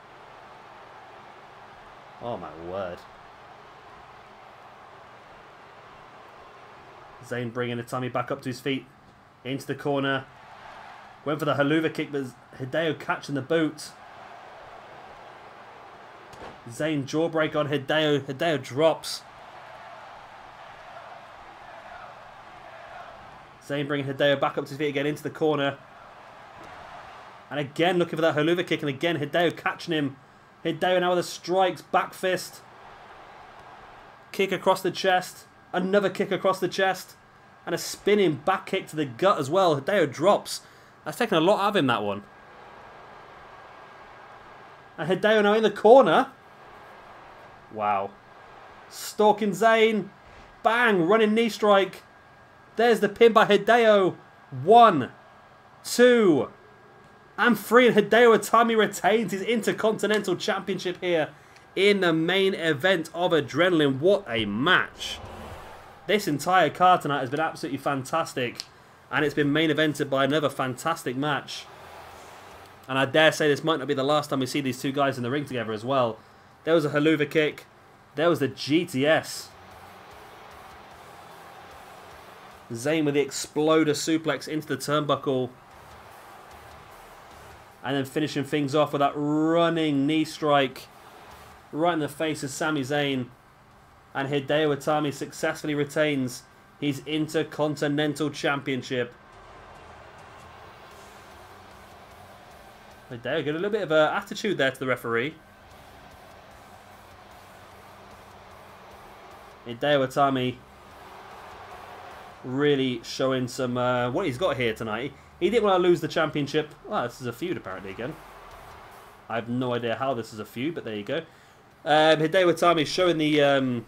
Oh my word. Zayn bringing Itami back up to his feet. Into the corner. Went for the Helluva kick, but Hideo catching the boot. Zayn jawbreak on Hideo. Hideo drops. Zayn bringing Hideo back up to his feet again into the corner. And again looking for that Helluva kick, and again Hideo catching him. Hideo now with the strikes, back fist. Kick across the chest. Another kick across the chest. And a spinning back kick to the gut as well. Hideo drops. That's taken a lot out of him, that one. And Hideo now in the corner. Wow. Stalking Zayn. Bang! Running knee strike. There's the pin by Hideo. 1, 2, and 3. And Hideo Itami retains his Intercontinental Championship here in the main event of Adrenaline. What a match. This entire card tonight has been absolutely fantastic. And it's been main evented by another fantastic match. And I dare say this might not be the last time we see these two guys in the ring together as well. There was a haluva kick. There was the GTS. Zayn with the exploder suplex into the turnbuckle. And then finishing things off with that running knee strike right in the face of Sami Zayn. And Hideo Itami successfully retains his Intercontinental Championship. Hideo got a little bit of an attitude there to the referee. Hideo Itami really showing some what he's got here tonight. He didn't want to lose the championship. Well, this is a feud apparently again. I have no idea how this is a feud, but there you go. Hideo Itami showing the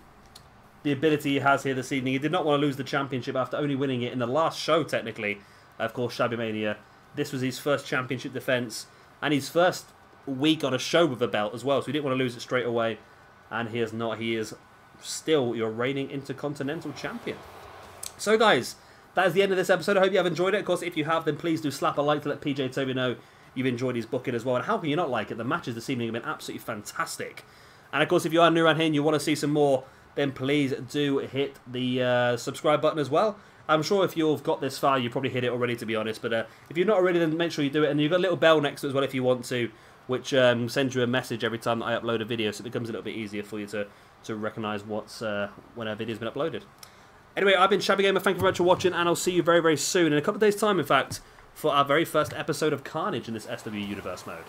ability he has here this evening. He did not want to lose the championship after only winning it in the last show, technically. Of course, Shabby Mania. This was his first championship defense and his first week on a show with a belt as well. So he didn't want to lose it straight away. And he is not. He is still your reigning Intercontinental Champion. So, guys, that is the end of this episode. I hope you have enjoyed it. Of course, if you have, then please do slap a like to let PJ Toby know you've enjoyed his booking as well. And how can you not like it? The matches this evening have been absolutely fantastic. And, of course, if you are new around here and you want to see some more, then please do hit the subscribe button as well. I'm sure if you've got this far, you probably hit it already, to be honest. But if you're not already, then make sure you do it. And you've got a little bell next to it as well if you want to, which sends you a message every time that I upload a video. So it becomes a little bit easier for you to recognise what's when a video's been uploaded. Anyway, I've been Shabby Gamer. Thank you very much for watching, and I'll see you very, very soon, in a couple of days' time, in fact, for our very first episode of Carnage in this SWE Universe mode.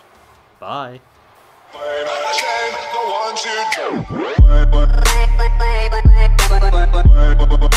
Bye. The 1, 2, 3.